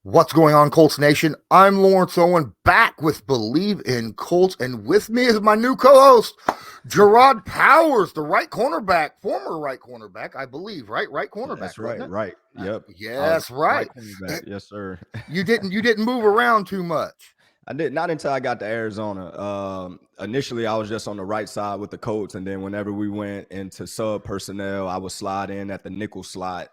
What's going on, Colts Nation? I'm Lawrence Owen, back with Bleav in Colts, and with me is my new co-host, Jerraud Powers, the right cornerback, former right cornerback, I believe, right? Right cornerback, That's wasn't right, it? right. Yep. Yes, Right right. cornerback. Yes, sir. You didn't move around too much. I did not until I got to Arizona. Initially, I was just on the right side with the Colts, and then whenever we went into sub personnel, I would slide in at the nickel slot,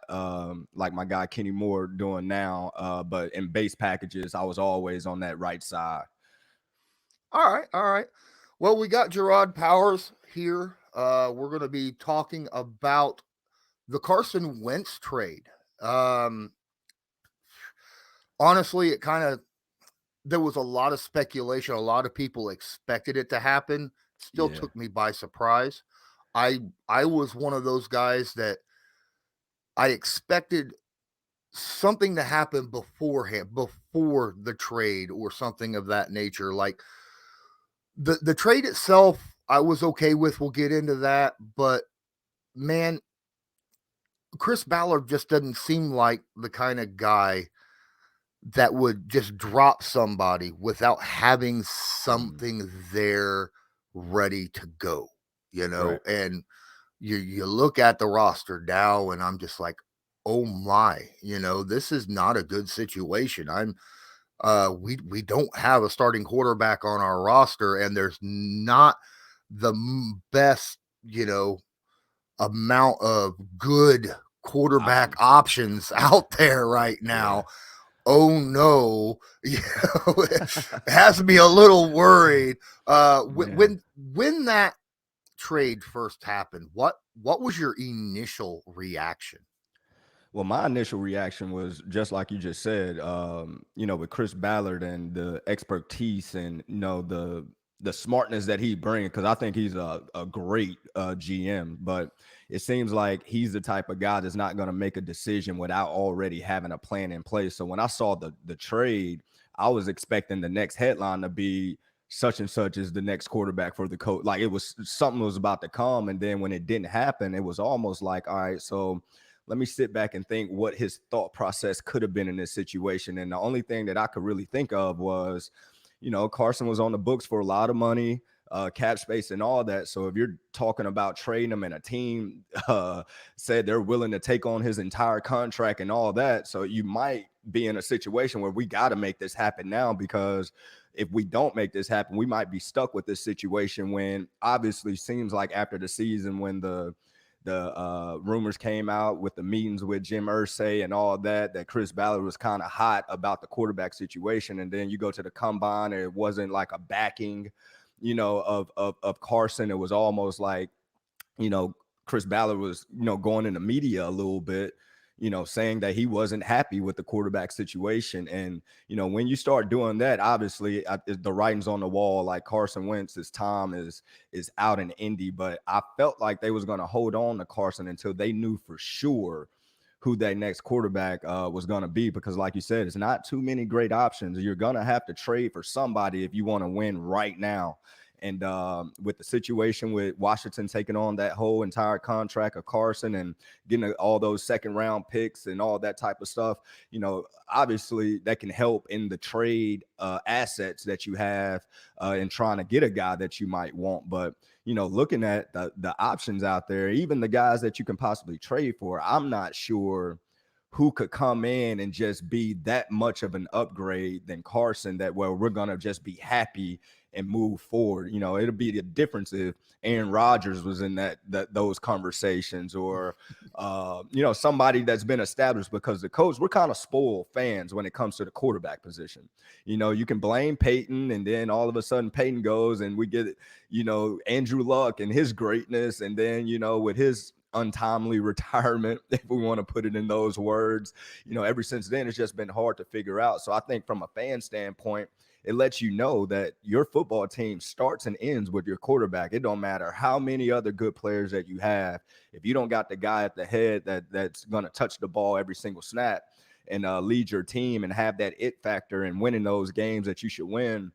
like my guy Kenny Moore doing now. But in base packages, I was always on that right side. All right. Well, we got Jerraud Powers here. We're going to be talking about the Carson Wentz trade. Um, Honestly, it kind of there was a lot of speculation. A lot of people expected it to happen. Still Yeah. took me by surprise. I was one of those guys that I expected something to happen beforehand, before the trade or something of that nature. Like the trade itself, I was okay with. We'll get into that, but man, Chris Ballard just doesn't seem like the kind of guy that would just drop somebody without having Mhm. something there ready to go, Right. and you look at the roster now and I'm just like, oh my, this is not a good situation. We don't have a starting quarterback on our roster, and there's not the best, amount of good quarterback Options. options out there right Yeah. now. Oh no, it has me a little worried. Man. When that trade first happened, what was your initial reaction? Well, my initial reaction was just like you just said, with Chris Ballard and the expertise and the smartness that he brings, because I think he's a great GM, but it seems like he's the type of guy that's not going to make a decision without already having a plan in place. So when I saw the trade, I was expecting the next headline to be such and such is the next quarterback for the coach. Like it was something was about to come, and then when it didn't happen, it was almost like, all right, so let me sit back and think what his thought process could have been in this situation. And the only thing that I could really think of was, Carson was on the books for a lot of money, cap space and all that. So if you're talking about trading him and a team said they're willing to take on his entire contract and all that, so you might be in a situation where we got to make this happen now, because if we don't make this happen, we might be stuck with this situation when obviously seems like after the season when the rumors came out with the meetings with Jim Irsay and all that Chris Ballard was kind of hot about the quarterback situation. And then you go to the combine and it wasn't like a backing, of Carson. It was almost like, you know, Chris Ballard was, going in the media a little bit, saying that he wasn't happy with the quarterback situation. And, when you start doing that, obviously the writing's on the wall, like Carson Wentz's time is out in Indy. But I felt like they was going to hold on to Carson until they knew for sure who that next quarterback was going to be. Because like you said, it's not too many great options. You're going to have to trade for somebody if you want to win right now. And with the situation with Washington taking on that whole entire contract of Carson and getting all those second round picks and all that type of stuff, obviously that can help in the trade assets that you have in trying to get a guy that you might want. But, looking at the options out there, even the guys that you can possibly trade for, I'm not sure who could come in and just be that much of an upgrade than Carson that, well, we're going to just be happy and move forward. It'll be the difference if Aaron Rodgers was in those conversations, or somebody that's been established, because the coach, we're kind of spoiled fans when it comes to the quarterback position. You can blame Peyton, and then all of a sudden Peyton goes and we get, Andrew Luck and his greatness, and then, with his untimely retirement, if we want to put it in those words, ever since then, it's just been hard to figure out. So I think from a fan standpoint, it lets you know that your football team starts and ends with your quarterback. It don't matter how many other good players that you have. If you don't got the guy at the head that's going to touch the ball every single snap and lead your team and have that it factor and winning those games that you should win,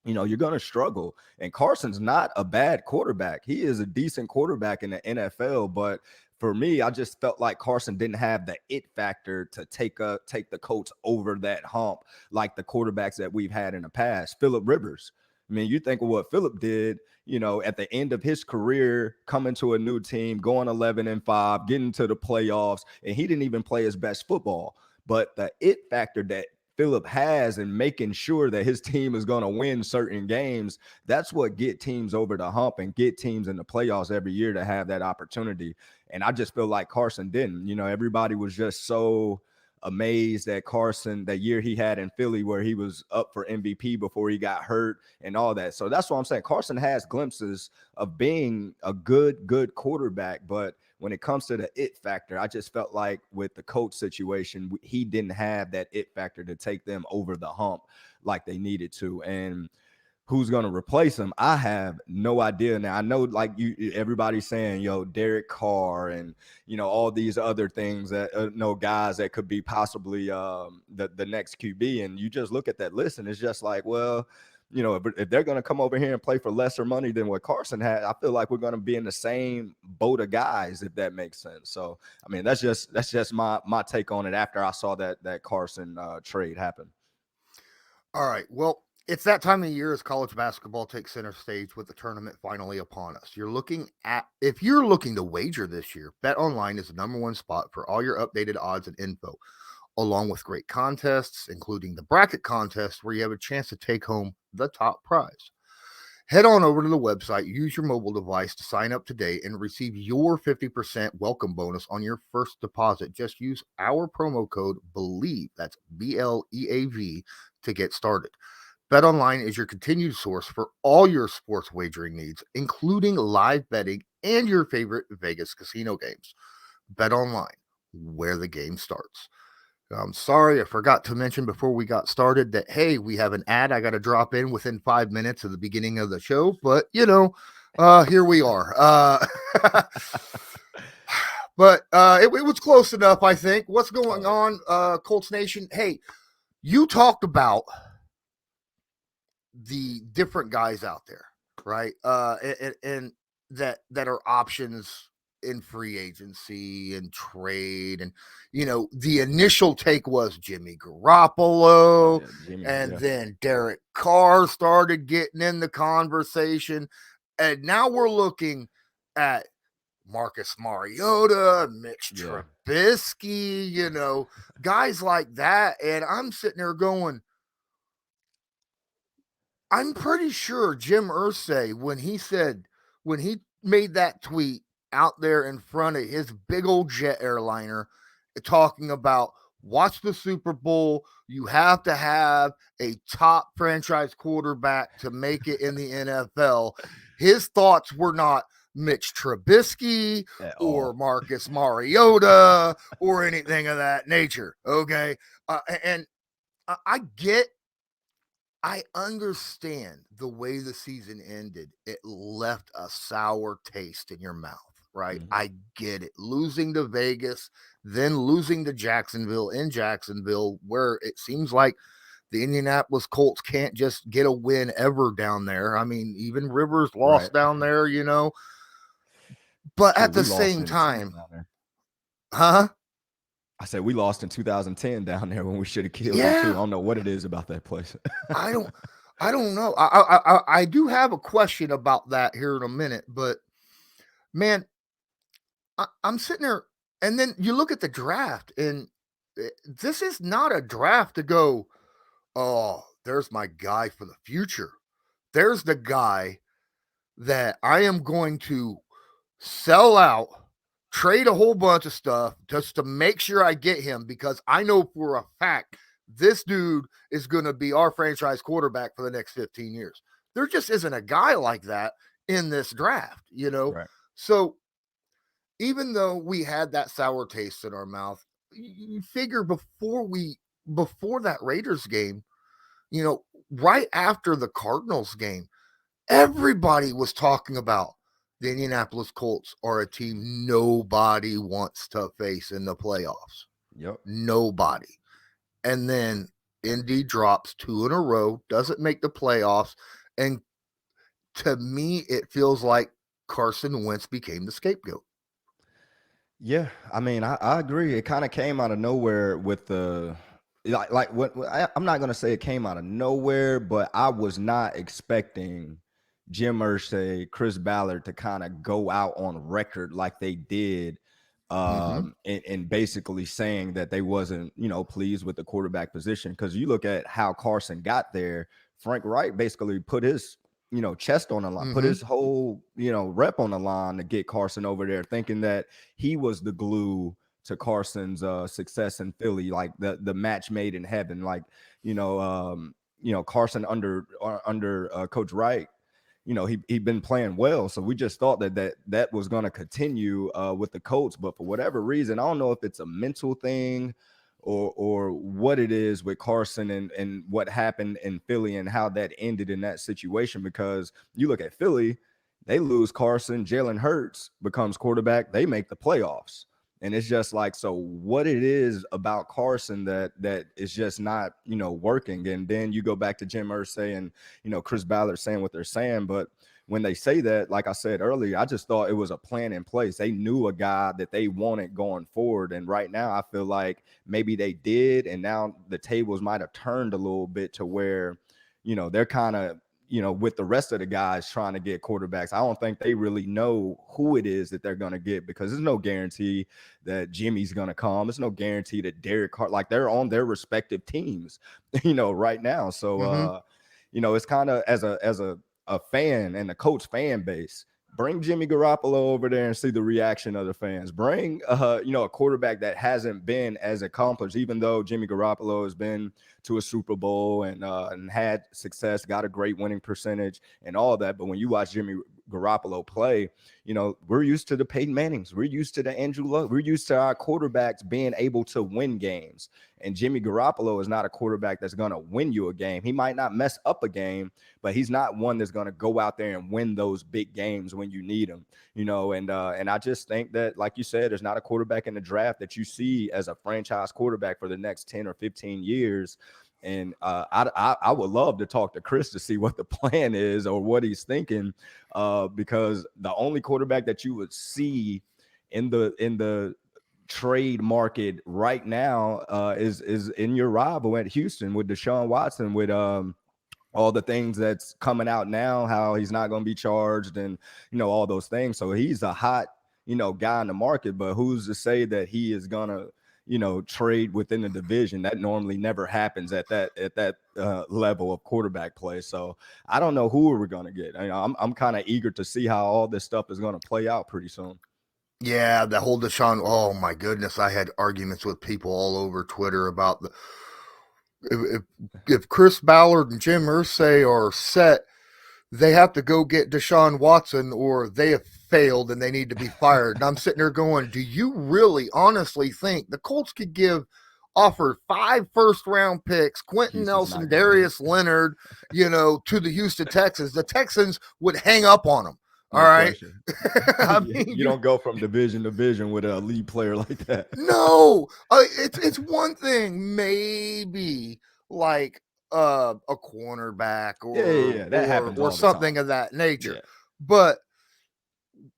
you're going to struggle. And Carson's not a bad quarterback. He is a decent quarterback in the NFL, but for me, I just felt like Carson didn't have the it factor to take the Colts over that hump like the quarterbacks that we've had in the past. Phillip Rivers. I mean, you think of what Phillip did, at the end of his career, coming to a new team, going 11-5, getting to the playoffs, and he didn't even play his best football. But the it factor that Phillip has and making sure that his team is going to win certain games, that's what get teams over the hump and get teams in the playoffs every year to have that opportunity. And I just feel like Carson didn't. Everybody was just so amazed at Carson that year he had in Philly where he was up for MVP before he got hurt and all that. So that's what I'm saying. Carson has glimpses of being a good quarterback, but when it comes to the it factor, I just felt like with the coach situation, he didn't have that it factor to take them over the hump like they needed to. And who's going to replace him? I have no idea. Now I know, like everybody's saying, Derek Carr and all these other things that guys that could be possibly the next QB. And you just look at that list, and it's just like, well, if they're going to come over here and play for lesser money than what Carson had, I feel like we're going to be in the same boat of guys, if that makes sense. So, I mean, that's just my take on it after I saw that Carson trade happen. All right. Well, it's that time of year as college basketball takes center stage with the tournament finally upon us. If you're looking to wager this year, BetOnline is the number one spot for all your updated odds and info, along with great contests, including the bracket contest where you have a chance to take home the top prize. Head on over to the website, use your mobile device to sign up today and receive your 50% welcome bonus on your first deposit. Just use our promo code Bleav, that's BLEAV, to get started. BetOnline is your continued source for all your sports wagering needs, including live betting and your favorite Vegas casino games. BetOnline, where the game starts. I'm sorry, I forgot to mention before we got started that, hey, we have an ad I got to drop in within 5 minutes of the beginning of the show, but, here we are. But it was close enough, I think. What's going on, Colts Nation? Hey, you talked about the different guys out there, right? And that are options in free agency and trade. And, the initial take was Jimmy Garoppolo, then Derek Carr started getting in the conversation. And now we're looking at Marcus Mariota, Mitch Trubisky, guys like that. And I'm sitting there going, I'm pretty sure Jim Irsay, when he made that tweet out there in front of his big old jet airliner, talking about watch the Super Bowl, you have to have a top franchise quarterback to make it in the NFL. His thoughts were not Mitch Trubisky or Marcus Mariota or anything of that nature. Okay. And I understand the way the season ended. It left a sour taste in your mouth, right? Mm-hmm. I get it. Losing to Vegas, then losing to Jacksonville in Jacksonville, where it seems like the Indianapolis Colts can't just get a win ever down there. I mean, even Rivers lost down there, But at the same time, I said we lost in 2010 down there when we should have killed them too. I don't know what it is about that place. I don't know. I do have a question about that here in a minute, but man, I'm sitting there, and then you look at the draft, and this is not a draft to go, oh, there's my guy for the future. There's the guy that I am going to sell out, trade a whole bunch of stuff just to make sure I get him, because I know for a fact this dude is going to be our franchise quarterback for the next 15 years. There just isn't a guy like that in this draft, Right. So even though we had that sour taste in our mouth, you figure before that Raiders game, right after the Cardinals game, everybody was talking about the Indianapolis Colts are a team nobody wants to face in the playoffs. Yep. Nobody. And then Indy drops 2 in a row, doesn't make the playoffs. And to me, it feels like Carson Wentz became the scapegoat. Yeah, I mean, I agree. It kind of came out of nowhere with the I'm not gonna say it came out of nowhere, but I was not expecting Jim Irsay, Chris Ballard to kind of go out on record like they did, Mm-hmm. and basically saying that they wasn't, pleased with the quarterback position. Because you look at how Carson got there, Frank Wright basically put his chest on the line, put Mm-hmm. his whole, rep on the line to get Carson over there, thinking that he was the glue to Carson's success in Philly, like the match made in heaven. Like, Carson under Coach Wright, he'd been playing well. So we just thought that was going to continue with the Colts. But for whatever reason, I don't know if it's a mental thing or what it is with Carson and what happened in Philly and how that ended in that situation. Because you look at Philly, they lose Carson, Jalen Hurts becomes quarterback, they make the playoffs. And it's just like, so what it is about Carson that is just not, working. And then you go back to Jim Irsay and, Chris Ballard saying what they're saying. But when they say that, like I said earlier, I just thought it was a plan in place. They knew a guy that they wanted going forward. And right now I feel like maybe they did. And now the tables might have turned a little bit to where, they're kind of, with the rest of the guys trying to get quarterbacks. I don't think they really know who it is that they're going to get, because there's no guarantee that Jimmy's going to come. There's no guarantee that Derek Carr, like they're on their respective teams, right now. So, Mm-hmm. it's kind of as a fan and the Colts fan base, bring Jimmy Garoppolo over there and see the reaction of the fans. Bring, a quarterback that hasn't been as accomplished, even though Jimmy Garoppolo has been to a Super Bowl and had success, got a great winning percentage and all that. But when you watch Jimmy Garoppolo play, we're used to the Peyton Mannings, we're used to the Andrew Luck, we're used to our quarterbacks being able to win games. And Jimmy Garoppolo is not a quarterback that's going to win you a game. He might not mess up a game, but he's not one that's going to go out there and win those big games when you need him. And I just think that, like you said, there's not a quarterback in the draft that you see as a franchise quarterback for the next 10 or 15 years. And I would love to talk to Chris to see what the plan is or what he's thinking, because the only quarterback that you would see in the trade market right now is in your rival at Houston with Deshaun Watson, with all the things that's coming out now, how he's not going to be charged and, all those things. So he's a hot, guy in the market, but who's to say that he is going to, trade within the division? That normally never happens at that level of quarterback play. So I don't know who we're going to get. I'm kind of eager to see how all this stuff is going to play out pretty soon. Yeah, the whole Deshaun. Oh my goodness, I had arguments with people all over Twitter about the if if Chris Ballard and Jim Irsay are set, they have to go get Deshaun Watson or they have failed and they need to be fired. And I'm sitting there going, do you really honestly think the Colts could offer 5 first-round picks, Quentin Houston's not Nelson, going to do it. Darius Leonard, to the Houston Texans? The Texans would hang up on them. All No right. question. I you mean, you don't go from division to division with a lead player like that. no, it's one thing, maybe like a cornerback Yeah. That happens or all the time. something of that nature. Yeah. But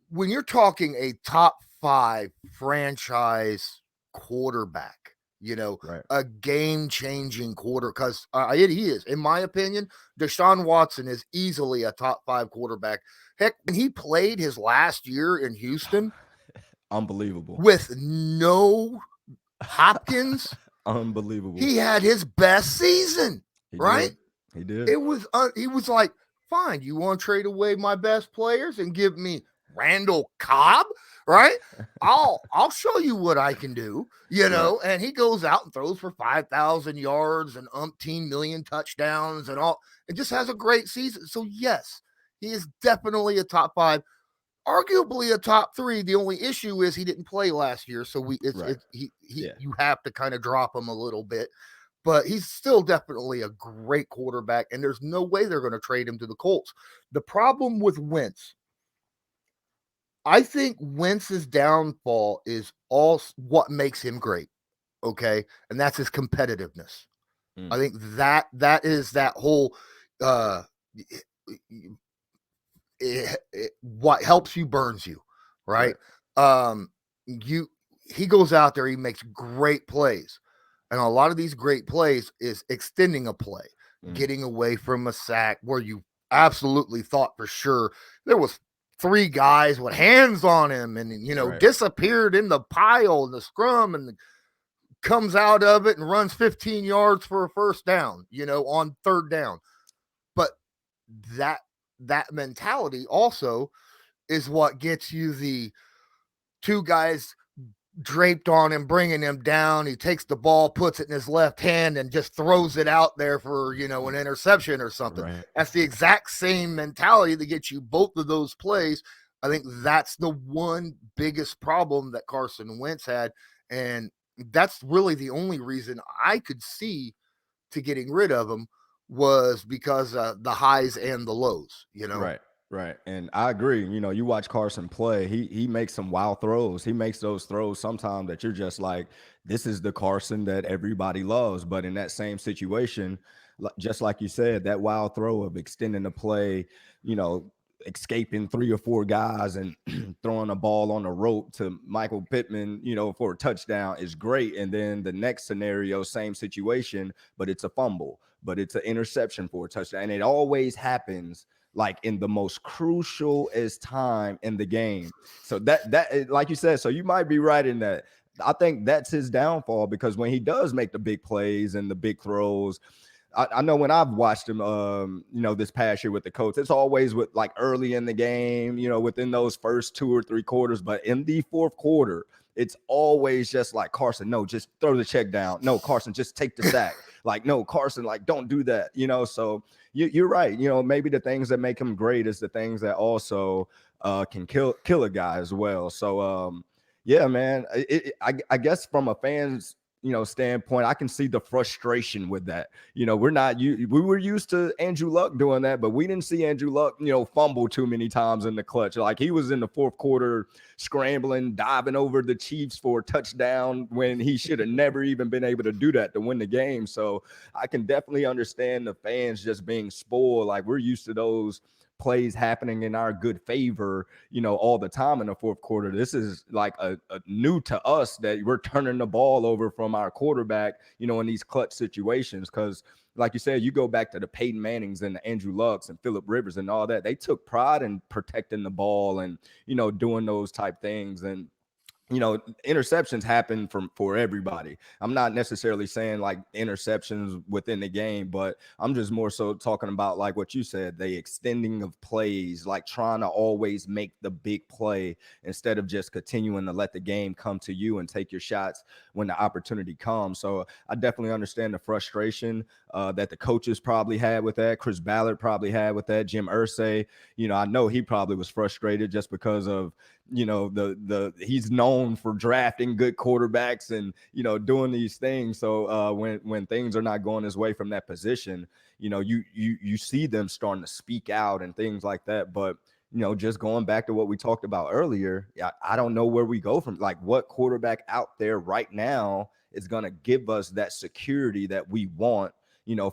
when you're talking a top 5 franchise quarterback, Right. a game-changing quarter, because he is, in my opinion, Deshaun Watson is easily a top 5 quarterback. Heck, when he played his last year in Houston Unbelievable. with no Hopkins, Unbelievable. he had his best season, He right? did. He did. It was he was like, fine, you want to trade away my best players and give me Randall Cobb, right? I'll show you what I can do, Right. and he goes out and throws for 5,000 yards and umpteen million touchdowns and all, and just has a great season. So yes, he is definitely a top 5, arguably a top 3. The only issue is he didn't play last year, so Right. he Yeah. you have to kind of drop him a little bit. But he's still definitely a great quarterback, and there's no way they're going to trade him to the Colts. The problem with Wentz, I think Wentz's downfall is all what makes him great. Okay, and that's his competitiveness. I Mm. think that is that whole uh what helps you burns you, right? Right. you he goes out there, he makes great plays. And a lot of these great plays is extending a play, getting away from a sack where you absolutely thought for sure there was three guys with hands on him and Right. disappeared in the pile in the scrum and comes out of it and runs 15 yards for a first down, on third down. But that that mentality also is what gets you the two guys draped on him, bringing him down. He takes the ball, puts it in his left hand, and just throws it out there for, an interception or something. Right. That's the exact same mentality that gets you both of those plays. I think that's the one biggest problem that Carson Wentz had. And that's really the only reason I could see to getting rid of him was because the highs and the lows. Right, right. And I agree. You watch Carson play, he makes some wild throws. He makes those throws sometimes that you're just like, this is the Carson that everybody loves. But in that same situation, just like you said, that wild throw of extending the play, you know, escaping three or four guys and throwing a ball on the rope to Michael Pittman, for a touchdown is great. And then the next scenario, same situation, but it's a fumble, but it's an interception for a touchdown. And it always happens like in the most crucial as time in the game. So that like you said, so you might be right in that. I think that's his downfall, because when he does make the big plays and the big throws, I know when I've watched him, this past year with the Colts, it's always with like early in the game, within those first 2 or 3 quarters. But in the fourth quarter, it's always just like, Carson, no, just throw the check down. No, Carson, just take the sack. Like, no, Carson, like, don't do that. So you're right. Maybe the things that make him great is the things that also can kill a guy as well. So, yeah, man, I guess from a fan's standpoint, I can see the frustration with that. We were used to Andrew Luck doing that, but we didn't see Andrew Luck, fumble too many times in the clutch. Like, he was in the fourth quarter scrambling, diving over the Chiefs for a touchdown when he should have never even been able to do that to win the game. So I can definitely understand the fans just being spoiled. Like, we're used to those plays happening in our good favor, all the time in the fourth quarter. This is like a new to us that we're turning the ball over from our quarterback, in these clutch situations. Because like you said, you go back to the Peyton Mannings and the Andrew Lucks and Phillip Rivers and all that. They took pride in protecting the ball and, doing those type things. And interceptions happen for everybody. I'm not necessarily saying like interceptions within the game, but I'm just more so talking about like what you said, the extending of plays, like trying to always make the big play instead of just continuing to let the game come to you and take your shots when the opportunity comes. So I definitely understand the frustration that the coaches probably had with that. Chris Ballard probably had with that. Jim Irsay, I know he probably was frustrated just because of, he's known for drafting good quarterbacks and, doing these things. So when things are not going his way from that position, you see them starting to speak out and things like that. But, just going back to what we talked about earlier, I don't know where we go from, like, what quarterback out there right now is going to give us that security that we want,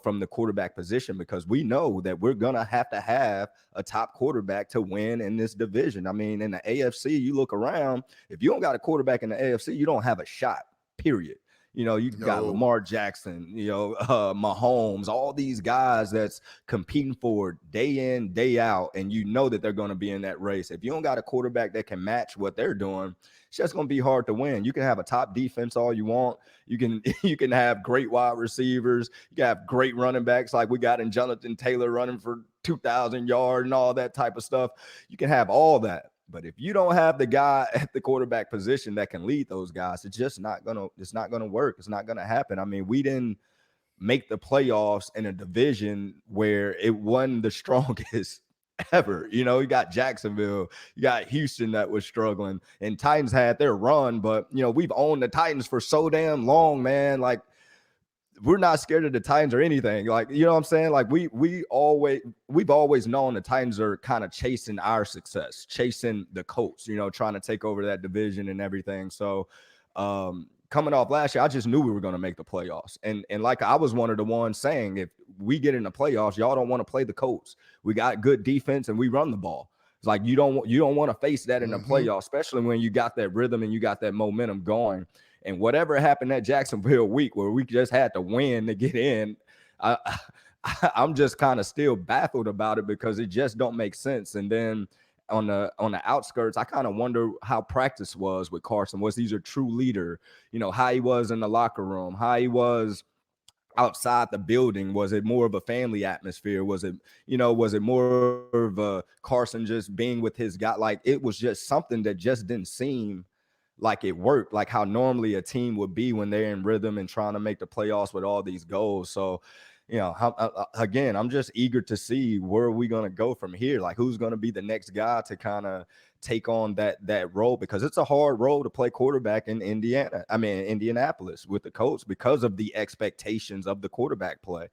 from the quarterback position, because we know that we're going to have a top quarterback to win in this division. I mean, in the AFC, you look around, if you don't got a quarterback in the AFC, you don't have a shot, period. You got Lamar Jackson, Mahomes, all these guys that's competing for day in, day out, and that they're going to be in that race. If you don't got a quarterback that can match what they're doing, it's just going to be hard to win. You can have a top defense all you want. You can have great wide receivers. You can have great running backs like we got in Jonathan Taylor running for 2,000 yards and all that type of stuff. You can have all that. But if you don't have the guy at the quarterback position that can lead those guys, it's just not gonna work. It's not gonna happen. I mean, we didn't make the playoffs in a division where it wasn't the strongest ever. You got Jacksonville, you got Houston that was struggling, and Titans had their run, but we've owned the Titans for so damn long, man. Like, we're not scared of the Titans or anything. Like, what I'm saying? Like, we've always known the Titans are kind of chasing our success, chasing the Colts, trying to take over that division and everything. So coming off last year, I just knew we were going to make the playoffs. And like, I was one of the ones saying, if we get in the playoffs, y'all don't want to play the Colts. We got good defense and we run the ball. It's like you don't want to face that in the Mm-hmm. playoffs, especially when you got that rhythm and you got that momentum going. And whatever happened that Jacksonville week where we just had to win to get in, I, I'm just kind of still baffled about it because it just don't make sense. And then on the outskirts, I kind of wonder how practice was with Carson. Was he a true leader? How he was in the locker room, how he was outside the building. Was it more of a family atmosphere? Was it more of Carson just being with his guy? Like, it was just something that just didn't seem like it worked, like how normally a team would be when they're in rhythm and trying to make the playoffs with all these goals. So, again, I'm just eager to see where are we going to go from here. Like, who's going to be the next guy to kind of take on that role, because it's a hard role to play quarterback in Indianapolis with the Colts because of the expectations of the quarterback play.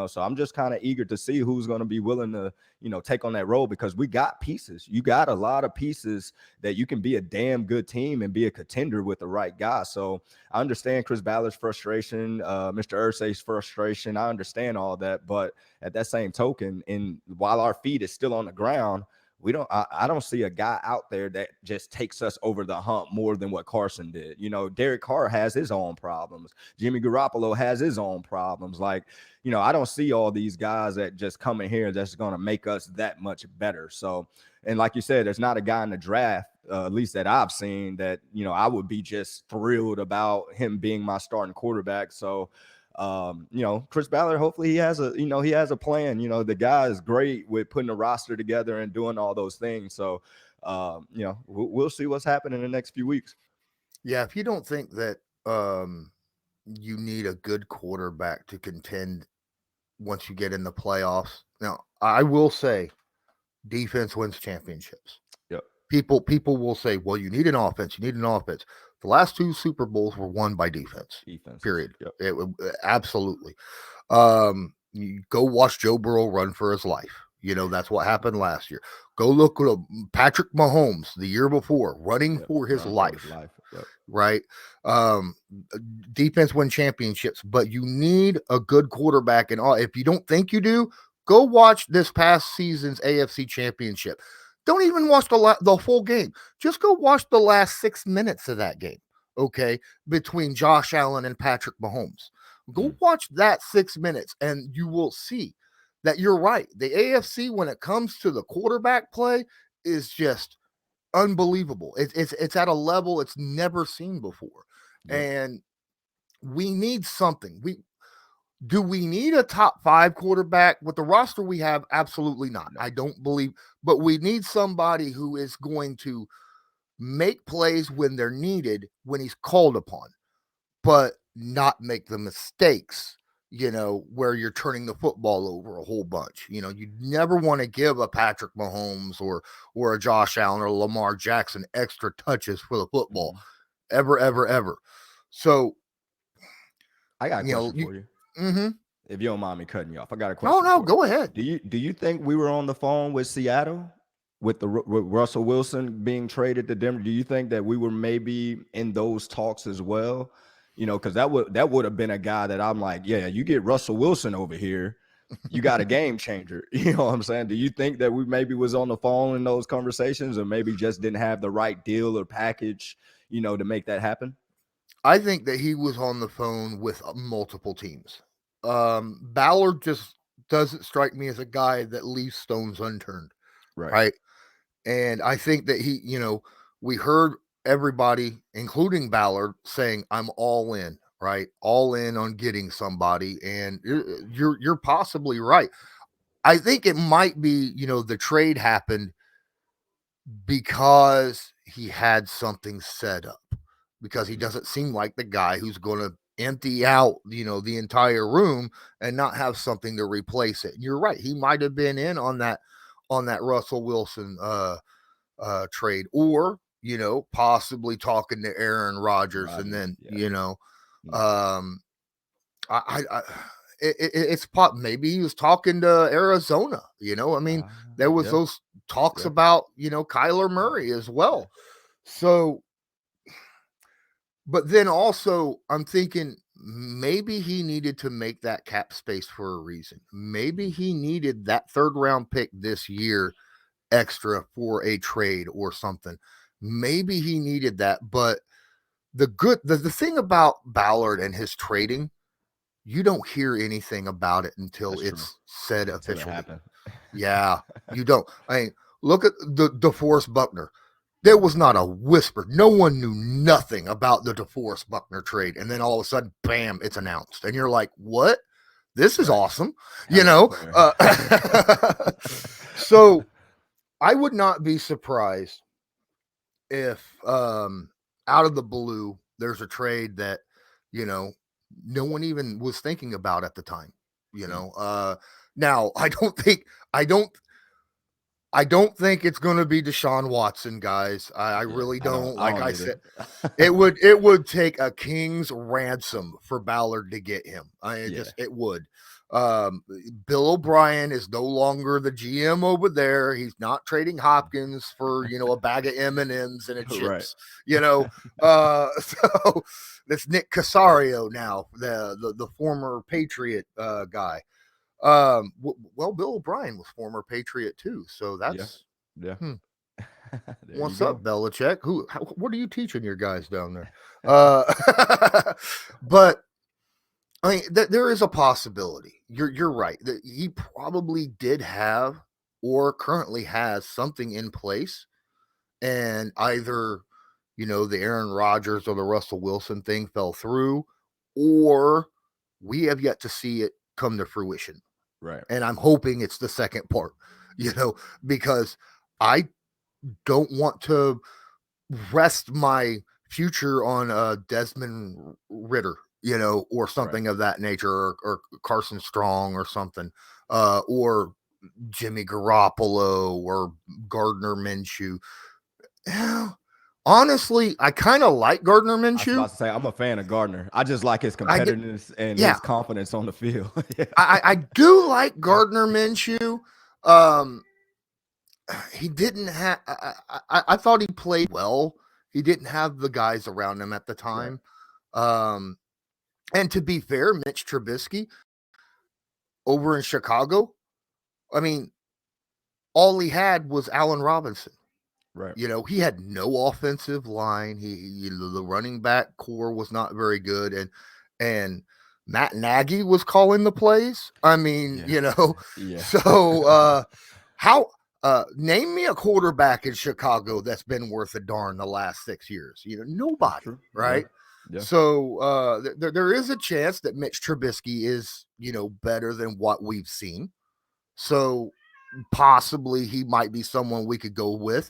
So I'm just kind of eager to see who's going to be willing to take on that role, because we got pieces. You got a lot of pieces that you can be a damn good team and be a contender with the right guy. So I understand Chris Ballard's frustration, Mr. Irsay's frustration. I understand all that, but at that same token, and while our feet is still on the ground, I don't see a guy out there that just takes us over the hump more than what Carson did. Derek Carr has his own problems. Jimmy Garoppolo has his own problems. Like, I don't see all these guys that just come in here that's going to make us that much better. So, and like you said, there's not a guy in the draft, at least that I've seen, that, I would be just thrilled about him being my starting quarterback. So, Chris Ballard, hopefully he has a plan. The guy is great with putting a roster together and doing all those things. So, we'll see what's happening in the next few weeks. Yeah, if you don't think that you need a good quarterback to contend once you get in the playoffs, now I will say defense wins championships. Yep. People will say, well, you need an offense. You need an offense. The last two Super Bowls were won by defense. Period. Yep. Absolutely. You go watch Joe Burrow run for his life. That's what happened last year. Go look at Patrick Mahomes the year before, running for his life. Yep. Right? Defense win championships, but you need a good quarterback. And all. If you don't think you do, go watch this past season's AFC Championship. Don't even watch the full game. Just go watch the last 6 minutes of that game, okay, between Josh Allen and Patrick Mahomes. Go watch that 6 minutes, and you will see that you're right. The AFC, when it comes to the quarterback play, is just unbelievable. It's at a level it's never seen before, and we need something. Do we need a top 5 quarterback with the roster we have? Absolutely not. No. I don't believe, but we need somebody who is going to make plays when they're needed, when he's called upon, but not make the mistakes, where you're turning the football over a whole bunch. You never want to give a Patrick Mahomes or a Josh Allen or Lamar Jackson extra touches for the football. Ever, ever, ever. So I got a question for you. Mm-hmm. If you don't mind me cutting you off, I got a question. No, go ahead. Do you think we were on the phone with Seattle with Russell Wilson being traded to Denver? Do you think that we were maybe in those talks as well? Because that would have been a guy that I'm like, yeah, you get Russell Wilson over here, you got a game changer. You know what I'm saying? Do you think that we maybe was on the phone in those conversations, or maybe just didn't have the right deal or package, to make that happen? I think that he was on the phone with multiple teams. Ballard just doesn't strike me as a guy that leaves stones unturned. Right. And I think that we heard everybody, including Ballard, saying, I'm all in, right? All in on getting somebody. And you're possibly right. I think it might be, the trade happened because he had something set up, because he doesn't seem like the guy who's going to empty out, the entire room and not have something to replace it. And you're right. He might have been in on that Russell Wilson trade, or, possibly talking to Aaron Rodgers. And then, it's maybe he was talking to Arizona, there was those talks about, Kyler Murray as well. So, but then also I'm thinking maybe he needed to make that cap space for a reason. Maybe he needed that 3rd round pick this year extra for a trade or something. Maybe he needed that, but the thing about Ballard and his trading, you don't hear anything about it until That's true. it's said Until it officially. happened. Yeah, you don't. I mean, look at the DeForest Buckner. There was not a whisper. No one knew nothing about the DeForest Buckner trade, and then all of a sudden, bam, it's announced, and you're like, "What? This is Right. awesome!" You Hell of a know. player. So I would not be surprised if out of the blue there's a trade that you know no one even was thinking about at the time. You Mm, know, now I don't I don't think it's going to be Deshaun Watson, guys. I yeah, really I don't. don't. I Like don't I either. said, it would take a king's ransom for Ballard to get him. Yeah. It would. Bill O'Brien is no longer the GM over there. He's not trading Hopkins for a bag of M&Ms and a Right. chips. So that's Nick Casario now, the former Patriot guy. Well, Bill O'Brien was former Patriot too, so Yeah. that's Yeah. hmm. There you What's up, go. Belichick? What are you teaching your guys down there? Uh, but I mean, there is a possibility. You're right. That he probably did have or currently has something in place, and either the Aaron Rodgers or the Russell Wilson thing fell through, or we have yet to see it come to fruition. Right. And I'm hoping it's the second part, because I don't want to rest my future on Desmond Ritter, or Right. something of that nature, or Carson Strong or something, or Jimmy Garoppolo or Gardner Minshew. Honestly, I kind of like Gardner I was Minshew. about to say I'm a fan of Gardner. I just like his I get, competitiveness and yeah, his confidence on the field. Yeah. I do like Gardner Minshew. Um, he didn't have. I thought he played well. He didn't have the guys around him at the Right. time. Um, and to be fair, Mitch Trubisky over in Chicago, I mean, all he had was Allen Robinson. Right. He had no offensive line. The running back core was not very good, and Matt Nagy was calling the plays. I mean, Yeah. Yeah. so how name me a quarterback in Chicago that's been worth a darn the last 6 years. That's Nobody, true. Yeah. right? Yeah. So there is a chance that Mitch Trubisky is better than what we've seen. So possibly he might be someone we could go with,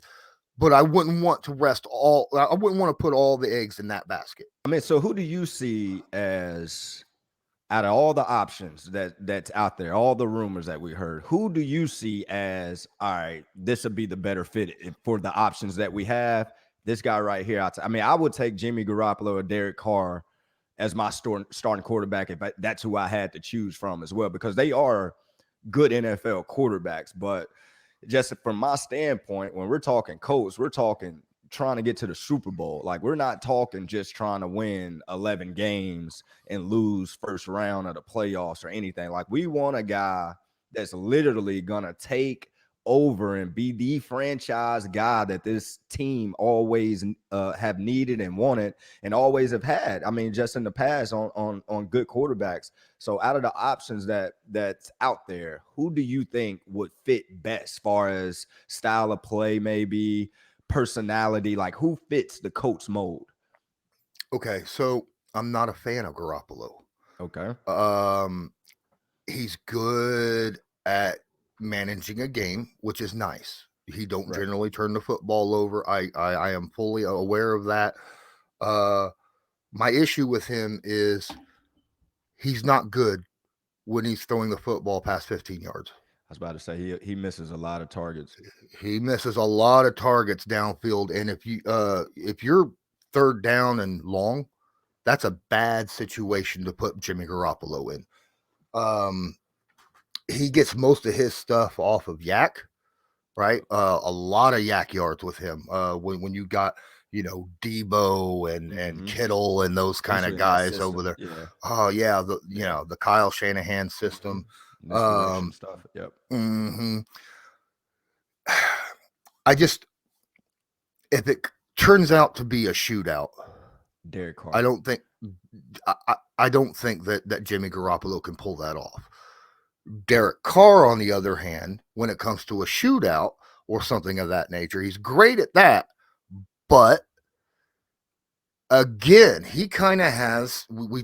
but I wouldn't want to I wouldn't want to put all the eggs in that basket. I mean, so who do you see as out of all the options that's out there, all the rumors that we heard, who do you see as all right? This would be the better fit for the options that we have. This guy right here. I mean, I would take Jimmy Garoppolo or Derek Carr as my starting quarterback if that's who I had to choose from as well, because they are good NFL quarterbacks. But just from my standpoint, when we're talking Colts, we're talking trying to get to the Super Bowl. Like, we're not talking just trying to win 11 games and lose first round of the playoffs or anything. Like, we want a guy that's literally gonna take over and be the franchise guy that this team always have needed and wanted and always have had. I mean, just in the past on good quarterbacks. So out of the options that's out there, who do you think would fit best, far as style of play, maybe personality? Like, who fits the Colts mold? Okay, so I'm not a fan of Garoppolo. Okay. Um, he's good at managing a game, which is nice. He don't Right. generally turn the football over. I am fully aware of that. Uh, my issue with him is he's not good when he's throwing the football past 15 yards. I was about to say he misses a lot of targets. He misses a lot of targets downfield, and if you're third down and long, that's a bad situation to put Jimmy Garoppolo in. Um, he gets most of his stuff off of yak, right? A lot of yak yards with him. When you got Debo and Mm-hmm. Kittle and those kind of Especially in that guys over system. there. Yeah. Oh yeah, Yeah. the Kyle Shanahan Mm-hmm. system. Misdirection stuff. Yep. Mm-hmm. I just, if it turns out to be a shootout, Derek Carr. I don't think I don't think that Jimmy Garoppolo can pull that off. Derek Carr, on the other hand, when it comes to a shootout or something of that nature, he's great at that. But again, he kind of has. We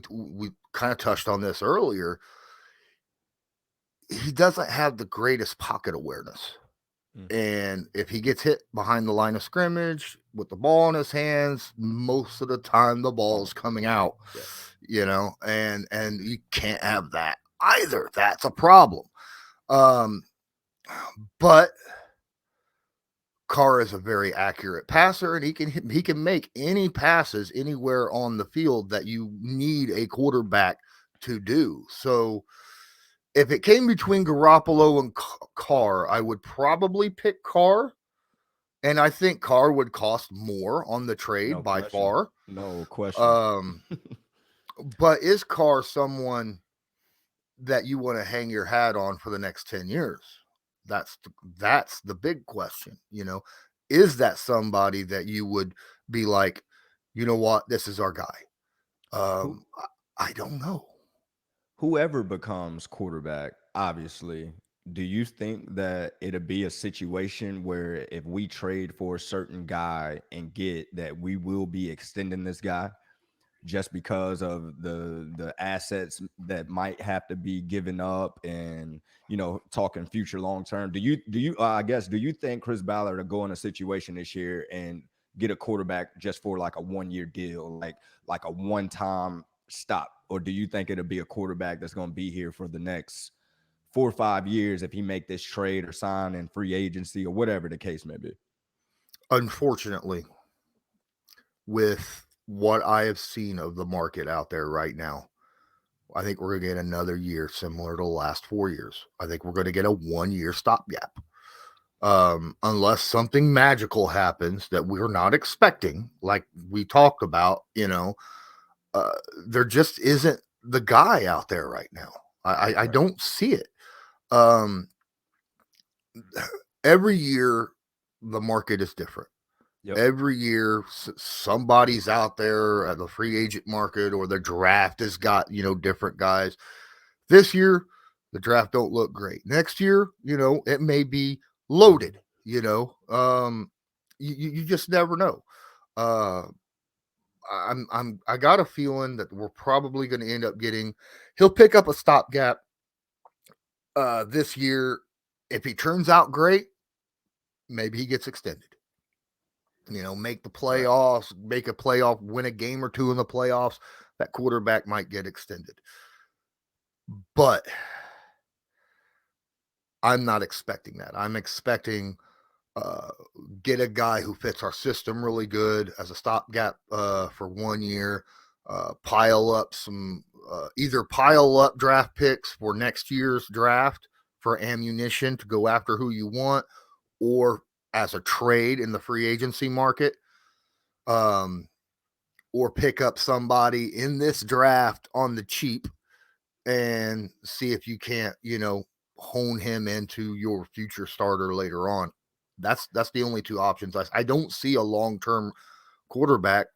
kind of touched on this earlier. He doesn't have the greatest pocket awareness. And if he gets hit behind the line of scrimmage with the ball in his hands, most of the time the ball's coming out, and you can't have that either. That's a problem. But Carr is a very accurate passer, and he can make any passes anywhere on the field that you need a quarterback to do. So if it came between Garoppolo and Carr, I would probably pick Carr. And I think Carr would cost more on the trade by far. No question. But is Carr someone that you want to hang your hat on for the next 10 years? That's the big question. Is that somebody that you would be like, you know what, this is our guy? I don't know. Whoever becomes quarterback, obviously, do you think that it'll be a situation where if we trade for a certain guy and get that, we will be extending this guy just because of the assets that might have to be given up, and talking future long term? Do you I guess, do you think Chris Ballard will go in a situation this year and get a quarterback just for like a 1-year deal, like a one-time stop? Or do you think it'll be a quarterback that's going to be here for the next 4 or 5 years if he make this trade or sign in free agency or whatever the case may be? Unfortunately, with what I have seen of the market out there right now, I think we're going to get another year similar to the last 4 years. I think we're going to get a 1-year stopgap. Unless something magical happens that we're not expecting, like we talked about, there just isn't the guy out there right now. I don't see it. Every year, the market is different. Yep. Every year, somebody's out there at the free agent market, or the draft has got, different guys. This year, the draft don't look great. Next year, it may be loaded, you just never know. I got a feeling that we're probably going to end up he'll pick up a stopgap this year. If he turns out great, maybe he gets extended. Make the playoffs, make a playoff, win a game or two in the playoffs. That quarterback might get extended. But I'm not expecting that. I'm expecting get a guy who fits our system really good as a stopgap for 1 year, pile up either pile up draft picks for next year's draft for ammunition to go after who you want, or as a trade in the free agency market, or pick up somebody in this draft on the cheap and see if you can't, hone him into your future starter later on. That's the only two options. I don't see a long-term quarterback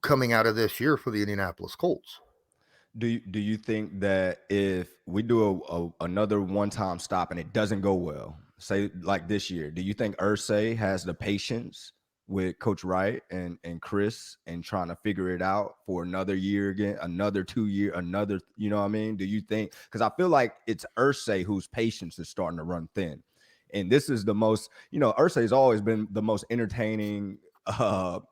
coming out of this year for the Indianapolis Colts. Do you think that if we do another one-time stop and it doesn't go well, say like this year, do you think Irsay has the patience with Coach Wright and Chris and trying to figure it out for another year again, another 2 year, another, you know what I mean? Do you think, because I feel like it's Irsay whose patience is starting to run thin. And this is the most, Irsay's always been the most entertaining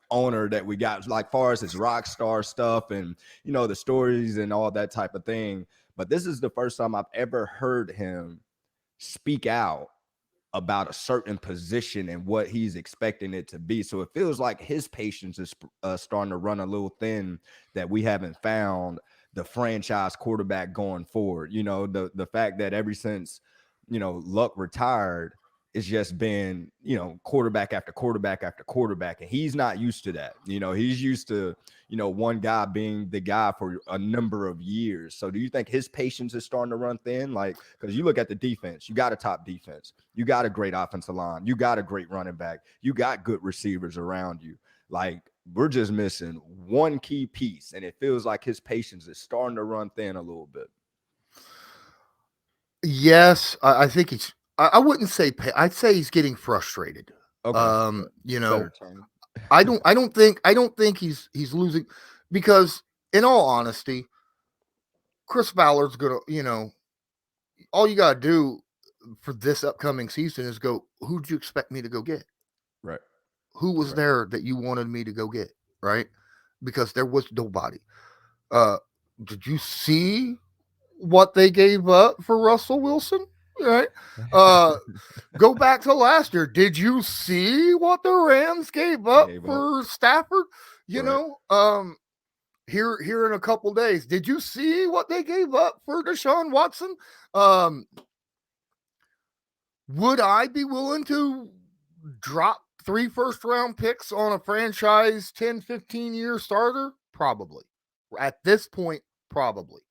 owner that we got, like far as his rock star stuff and the stories and all that type of thing. But this is the first time I've ever heard him speak out about a certain position and what he's expecting it to be. So it feels like his patience is starting to run a little thin, that we haven't found the franchise quarterback going forward. The fact that ever since Luck retired, it's just been, quarterback after quarterback after quarterback. And he's not used to that. He's used to, one guy being the guy for a number of years. So do you think his patience is starting to run thin? Like, because you look at the defense, you got a top defense, you got a great offensive line, you got a great running back, you got good receivers around you. Like, we're just missing one key piece. And it feels like his patience is starting to run thin a little bit. Yes, I think he's. I wouldn't say. I'd say he's getting frustrated. Okay. I don't think he's losing, because in all honesty, Chris Ballard's gonna. All you gotta do for this upcoming season is go. Who'd you expect me to go get? Right. Who was there that you wanted me to go get? Right. Because there was nobody. Did you see what they gave up for Russell Wilson? Right. Go back to last year. Did you see what the Rams gave up for Stafford? Here in a couple days, did you see what they gave up for Deshaun Watson? Would I be willing to drop 3 first-round picks on a franchise 10, 15-year starter? Probably. At this point, probably.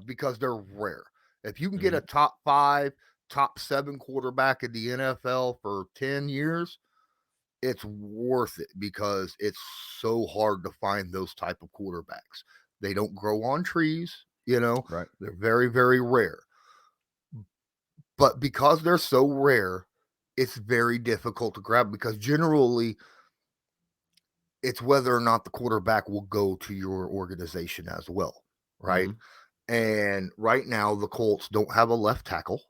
Because they're rare. If you can get a top 5, top 7 quarterback in the NFL for 10 years, it's worth it, because it's so hard to find those type of quarterbacks. They don't grow on trees, Right. They're very, very rare. But because they're so rare, it's very difficult to grab, because generally it's whether or not the quarterback will go to your organization as well, right? And right now the Colts don't have a left tackle,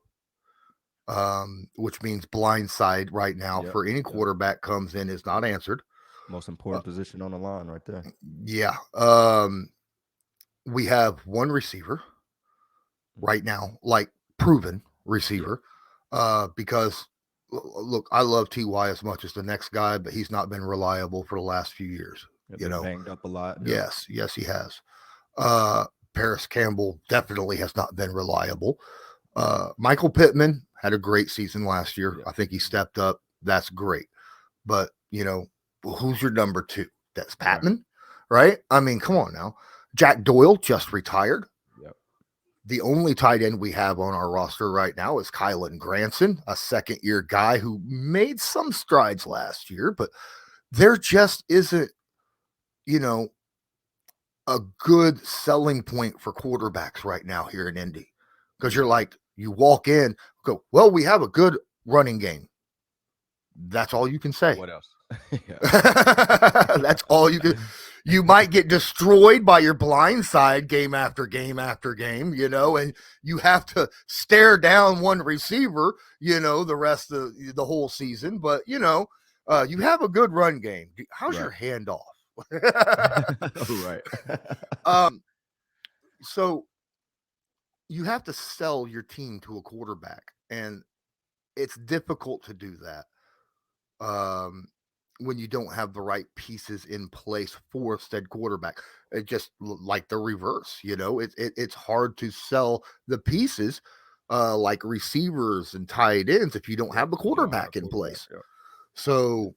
which means blindside right now for any quarterback comes in is not answered. Most important position on the line right there. Yeah. We have one receiver right now, like proven receiver, because look, I love T.Y. as much as the next guy, but he's not been reliable for the last few years. Banged up a lot. Yes, he has. Paris Campbell definitely has not been reliable. Michael Pittman had a great season last year. I think he stepped up. That's great. But, who's your number 2? That's Patman, right? I mean, come on now. Jack Doyle just retired. The only tight end we have on our roster right now is Kylan Granson, a second-year guy who made some strides last year, but there just isn't, a good selling point for quarterbacks right now here in Indy. Because you walk in, go, well, we have a good running game. That's all you can say. What else? That's all you can. You might get destroyed by your blind side game after game after game, and you have to stare down one receiver, the rest of the whole season. But, you have a good run game. How's your handoff? Right. So you have to sell your team to a quarterback, and it's difficult to do that when you don't have the right pieces in place for said quarterback. It just like the reverse, it's hard to sell the pieces like receivers and tight ends if you don't have the quarterback in place. So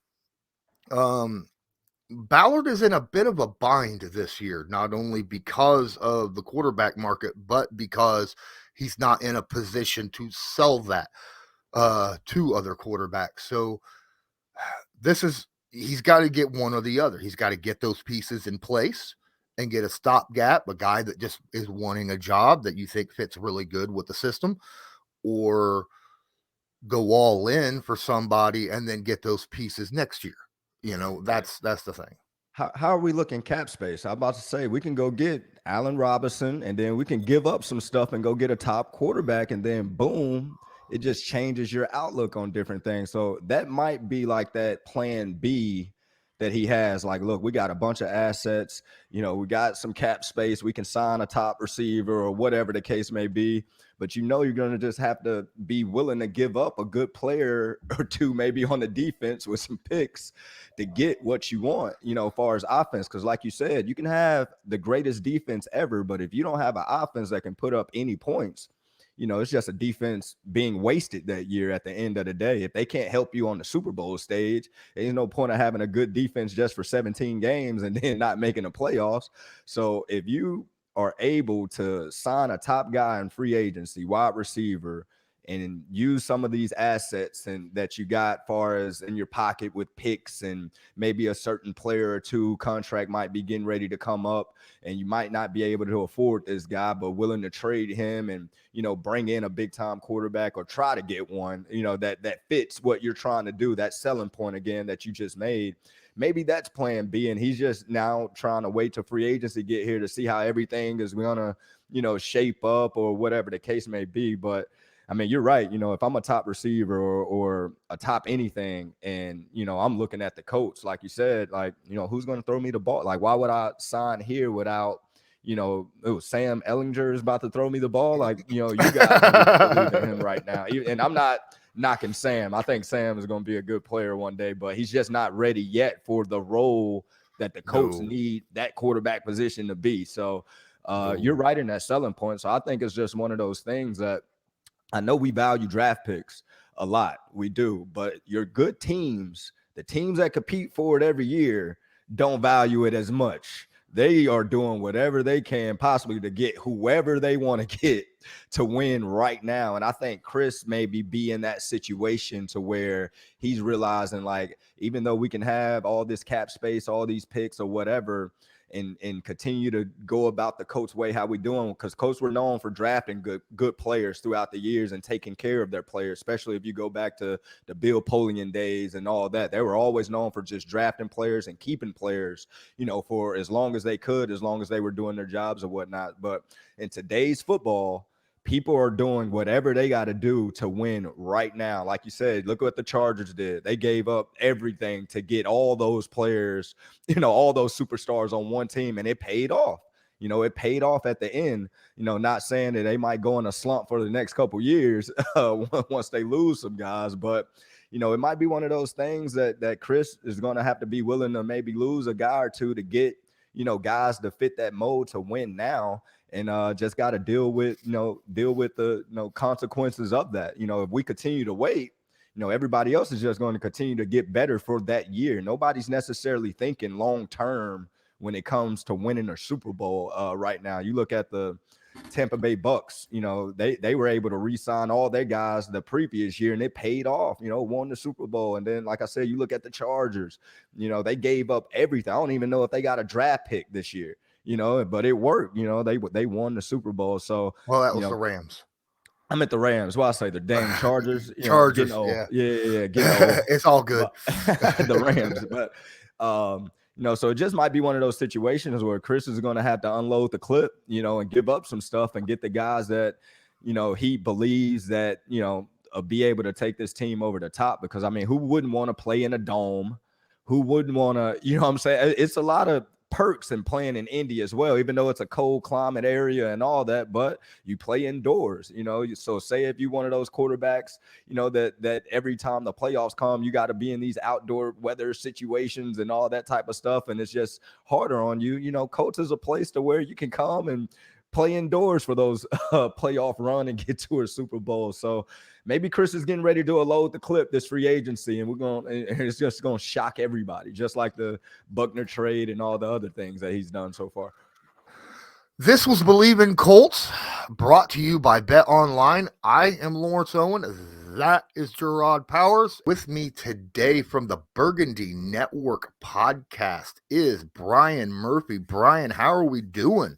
Ballard is in a bit of a bind this year, not only because of the quarterback market, but because he's not in a position to sell that to other quarterbacks. So he's got to get one or the other. He's got to get those pieces in place and get a stopgap, a guy that just is wanting a job that you think fits really good with the system, or go all in for somebody and then get those pieces next year. That's the thing. How are we looking cap space? I'm about to say we can go get Allen Robinson, and then we can give up some stuff and go get a top quarterback, and then boom, it just changes your outlook on different things. So that might be like that plan B that he has. Like, look, we got a bunch of assets. We got some cap space. We can sign a top receiver or whatever the case may be. But you're going to just have to be willing to give up a good player or two, maybe on the defense with some picks to get what you want, as far as offense. Because like you said, you can have the greatest defense ever, but if you don't have an offense that can put up any points, it's just a defense being wasted that year at the end of the day. If they can't help you on the Super Bowl stage, there's no point of having a good defense just for 17 games and then not making the playoffs. So if you are able to sign a top guy in free agency, wide receiver, and use some of these assets and that you got far as in your pocket with picks, and maybe a certain player or two contract might be getting ready to come up and you might not be able to afford this guy, but willing to trade him and, bring in a big time quarterback or try to get one, that fits what you're trying to do, that selling point again that you just made. Maybe that's plan B, and he's just now trying to wait till free agency get here to see how everything is gonna, shape up or whatever the case may be. But I mean, you're right. If I'm a top receiver or a top anything, and I'm looking at the Colts, like you said, like, who's going to throw me the ball? Like, why would I sign here without, Sam Ellinger is about to throw me the ball? Like, you guys need to believe in him right now. And I'm not knocking Sam. I think Sam is going to be a good player one day, but he's just not ready yet for the role that the Colts need that quarterback position to be. So you're right in that selling point. So I think it's just one of those things that I know we value draft picks a lot. We do. But your good teams, the teams that compete for it every year, don't value it as much. They are doing whatever they can possibly to get whoever they want to get to win right now. And I think Chris maybe be in that situation to where he's realizing, like, even though we can have all this cap space, all these picks or whatever, and continue to go about the Colts way, how we doing, because Colts were known for drafting good players throughout the years and taking care of their players, especially if you go back to the Bill Polian days and all that. They were always known for just drafting players and keeping players, for as long as they could, as long as they were doing their jobs or whatnot. But in today's football, people are doing whatever they got to do to win right now. Like you said, look what the Chargers did. They gave up everything to get all those players, all those superstars on one team, and it paid off. It paid off at the end. Not saying that they might go in a slump for the next couple years once they lose some guys, but it might be one of those things that Chris is going to have to be willing to maybe lose a guy or two to get, guys to fit that mold to win now. And just got to deal with the consequences of that. If we continue to wait, everybody else is just going to continue to get better for that year. Nobody's necessarily thinking long term when it comes to winning a Super Bowl right now. You look at the Tampa Bay Bucks, they were able to re-sign all their guys the previous year, and it paid off, won the Super Bowl. And then, like I said, you look at the Chargers, they gave up everything. I don't even know if they got a draft pick this year. But it worked. They won the Super Bowl. So, well, that was the Rams. I'm at the Rams. Well, I say the dang Chargers. Chargers, getting old. Yeah, getting old. It's all good. The Rams, but so it just might be one of those situations where Chris is going to have to unload the clip, and give up some stuff and get the guys that, he believes that, be able to take this team over the top. Because I mean, who wouldn't want to play in a dome? Who wouldn't want to, what I'm saying? It's a lot of perks in playing in Indy as well, even though it's a cold climate area and all that, but you play indoors, so say if you're one of those quarterbacks, that every time the playoffs come, you got to be in these outdoor weather situations and all that type of stuff, and it's just harder on you. Colts is a place to where you can come and play indoors for those playoff run and get to a Super Bowl. So maybe Chris is getting ready to load the clip this free agency, and it's just going to shock everybody, just like the Buckner trade and all the other things that he's done so far. This was Bleav in Colts, brought to you by Bet Online. I am Lawrence Owen. That is Jerraud Powers. With me today from the Burgundy Network podcast is Brian Murphy. Brian, how are we doing?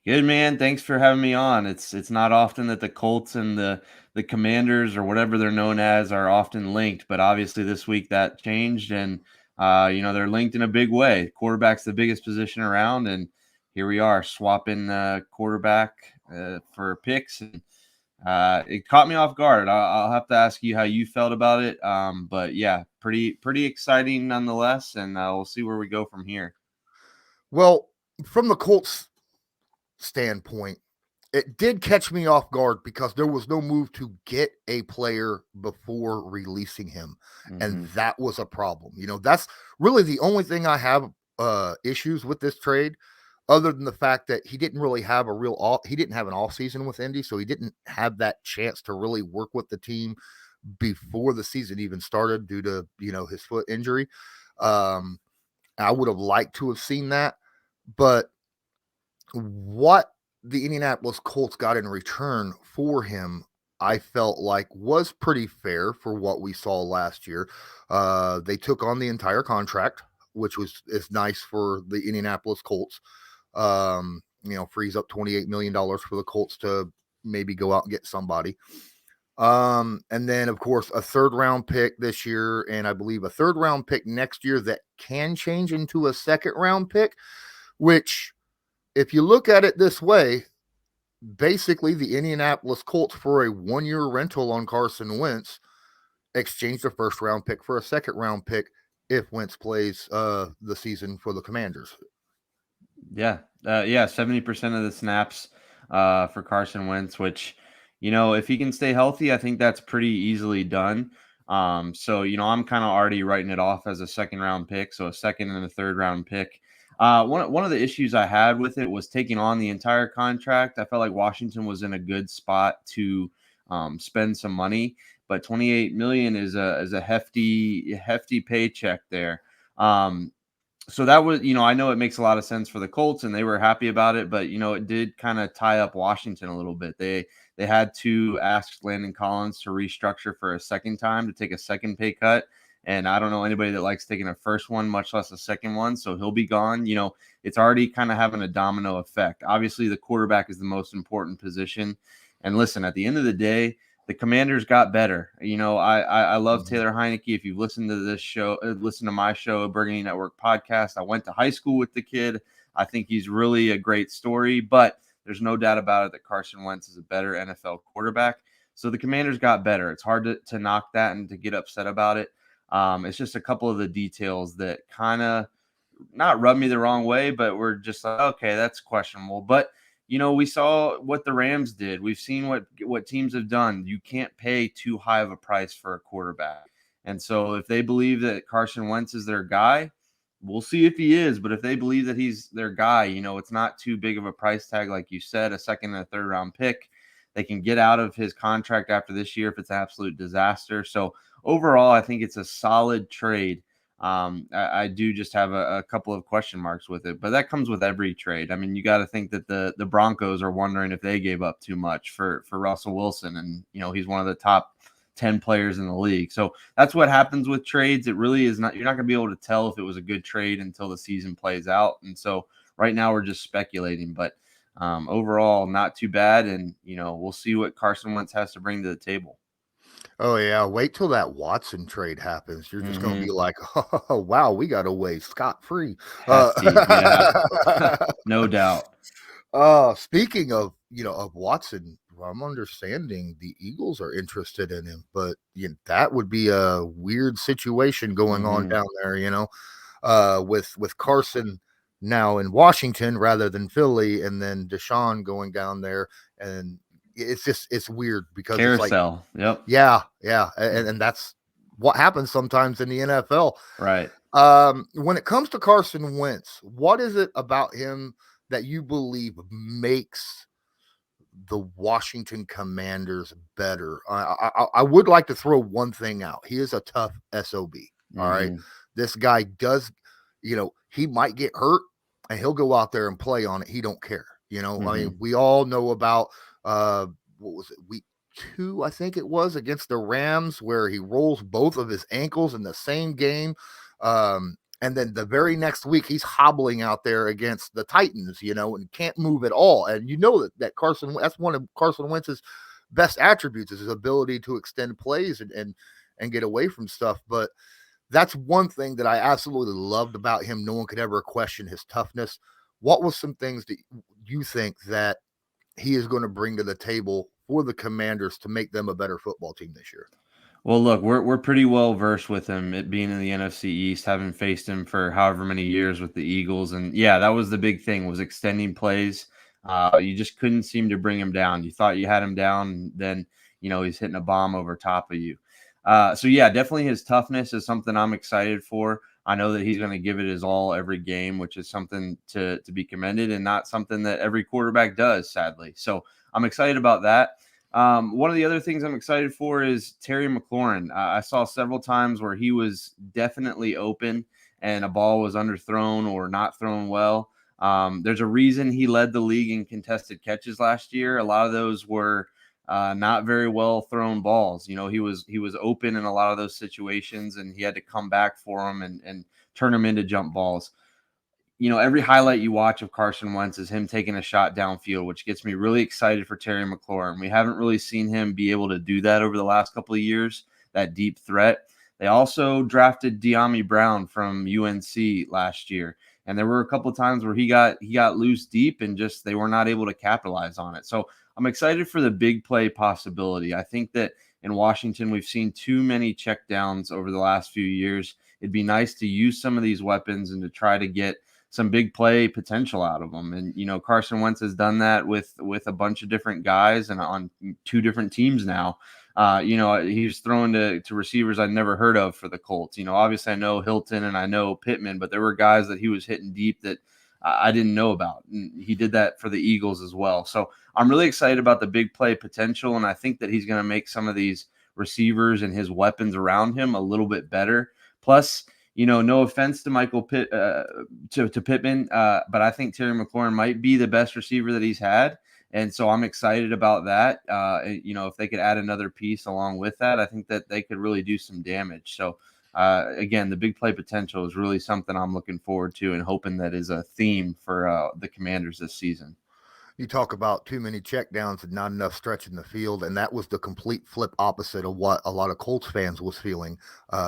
Good, man. Thanks for having me on. It's not often that the Colts and the Commanders, or whatever they're known as, are often linked, but obviously this week that changed, and they're linked in a big way. Quarterback's the biggest position around, and here we are swapping quarterback for picks, and it caught me off guard. I'll have to ask you how you felt about it, but yeah, pretty exciting nonetheless, and we'll see where we go from here. Well, from the Colts standpoint, it did catch me off guard because there was no move to get a player before releasing him. Mm-hmm. And that was a problem. That's really the only thing I have issues with this trade. other than the fact that he didn't really have he didn't have an off season with Indy, so he didn't have that chance to really work with the team before the season even started due to, his foot injury. I would have liked to have seen that, but what the Indianapolis Colts got in return for him, I felt like was pretty fair for what we saw last year. They took on the entire contract, which is nice for the Indianapolis Colts. Frees up $28 million for the Colts to maybe go out and get somebody. And then, of course, a 3rd-round pick this year, and I believe a 3rd-round pick next year that can change into a 2nd-round pick, which, if you look at it this way, basically the Indianapolis Colts, for a 1-year rental on Carson Wentz, exchanged a 1st-round pick for a 2nd-round pick if Wentz plays the season for the Commanders. Yeah. 70% of the snaps for Carson Wentz, which, if he can stay healthy, I think that's pretty easily done. So, I'm kind of already writing it off as a 2nd-round pick. So a 2nd and a 3rd-round pick. One of the issues I had with it was taking on the entire contract. I felt like Washington was in a good spot to spend some money, but $28 million is a hefty paycheck there. So that was, I know it makes a lot of sense for the Colts and they were happy about it, but it did kind of tie up Washington a little bit. They had to ask Landon Collins to restructure for a 2nd time to take a 2nd pay cut. And I don't know anybody that likes taking a 1st one, much less a 2nd one. So he'll be gone. It's already kind of having a domino effect. Obviously, the quarterback is the most important position. And listen, at the end of the day, the Commanders got better. I love Taylor Heineke. If you've listened to this show, listen to my show, Burgundy Network Podcast. I went to high school with the kid. I think he's really a great story, but there's no doubt about it that Carson Wentz is a better NFL quarterback. So the Commanders got better. It's hard to knock that and to get upset about it. It's just a couple of the details that kind of not rub me the wrong way, but we're just like, okay, that's questionable. But, we saw what the Rams did. We've seen what teams have done. You can't pay too high of a price for a quarterback. And so if they believe that Carson Wentz is their guy, we'll see if he is. But if they believe that he's their guy, it's not too big of a price tag. Like you said, a 2nd and a 3rd-round pick. They can get out of his contract after this year if it's an absolute disaster. So overall, I think it's a solid trade. I do just have a couple of question marks with it, but that comes with every trade. I mean, you got to think that the Broncos are wondering if they gave up too much for Russell Wilson. And, he's one of the top 10 players in the league. So that's what happens with trades. It really is not, you're not going to be able to tell if it was a good trade until the season plays out. And so right now we're just speculating, but overall, not too bad. And, we'll see what Carson Wentz has to bring to the table. Oh, yeah. Wait till that Watson trade happens. You're just going to be like, oh, wow, we got away scot-free. Yeah. No doubt. Speaking of, of Watson, I'm understanding the Eagles are interested in him, but that would be a weird situation going on down there, with Carson now in Washington rather than Philly, and then Deshaun going down there, and it's weird because carousel. It's like, yeah. And that's what happens sometimes in the NFL. Right. When it comes to Carson Wentz, what is it about him that you Bleav makes the Washington Commanders better? I would like to throw one thing out. He is a tough SOB. All right. This guy does, he might get hurt and he'll go out there and play on it. He don't care. I mean, we all know about what was it, week 2, I think it was, against the Rams, where he rolls both of his ankles in the same game. And then the very next week, he's hobbling out there against the Titans, and can't move at all. And that that's one of Carson Wentz's best attributes, is his ability to extend plays and get away from stuff. But that's one thing that I absolutely loved about him. No one could ever question his toughness. What was some things that you think that he is going to bring to the table for the Commanders to make them a better football team this year? Well, look, we're pretty well versed with him, it being in the NFC East, having faced him for however many years with the Eagles. And yeah, that was the big thing, was extending plays. You just couldn't seem to bring him down. You thought you had him down, and then, he's hitting a bomb over top of you. So yeah, definitely his toughness is something I'm excited for. I know that he's going to give it his all every game, which is something to be commended and not something that every quarterback does, sadly. So I'm excited about that. One of the other things I'm excited for is Terry McLaurin. I saw several times where he was definitely open and a ball was underthrown or not thrown well. There's a reason he led the league in contested catches last year. A lot of those were not very well thrown balls. He was open in a lot of those situations, and he had to come back for them and turn them into jump balls. Every highlight you watch of Carson Wentz is him taking a shot downfield, which gets me really excited for Terry McLaurin. We haven't really seen him be able to do that over the last couple of years, that deep threat. They also drafted De'Ami Brown from UNC last year, and there were a couple of times where he got loose deep and just they were not able to capitalize on it. So I'm excited for the big play possibility. I think that in Washington, we've seen too many checkdowns over the last few years. It'd be nice to use some of these weapons and to try to get some big play potential out of them. And, Carson Wentz has done that with a bunch of different guys and on 2 different teams now. He's throwing to receivers I'd never heard of for the Colts. Obviously I know Hilton and I know Pittman, but there were guys that he was hitting deep that I didn't know about. And he did that for the Eagles as well. So I'm really excited about the big play potential. And I think that he's going to make some of these receivers and his weapons around him a little bit better. Plus, no offense to to Pittman, but I think Terry McLaurin might be the best receiver that he's had. And so I'm excited about that. If they could add another piece along with that, I think that they could really do some damage. So, again, the big play potential is really something I'm looking forward to and hoping that is a theme for the Commanders this season. You talk about too many checkdowns and not enough stretch in the field, and that was the complete flip opposite of what a lot of Colts fans was feeling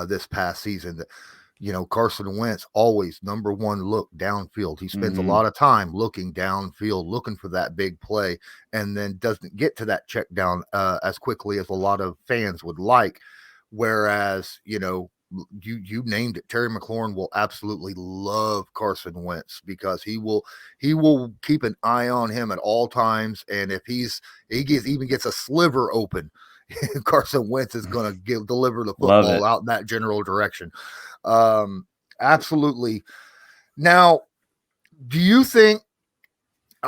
this past season. That Carson Wentz always number one look downfield. He spends a lot of time looking downfield, looking for that big play, and then doesn't get to that check down as quickly as a lot of fans would like. Whereas, you named it. Terry McLaurin will absolutely love Carson Wentz because he will keep an eye on him at all times. And if he even gets a sliver open, Carson Wentz is going to deliver the football out in that general direction. Absolutely. Now, do you think,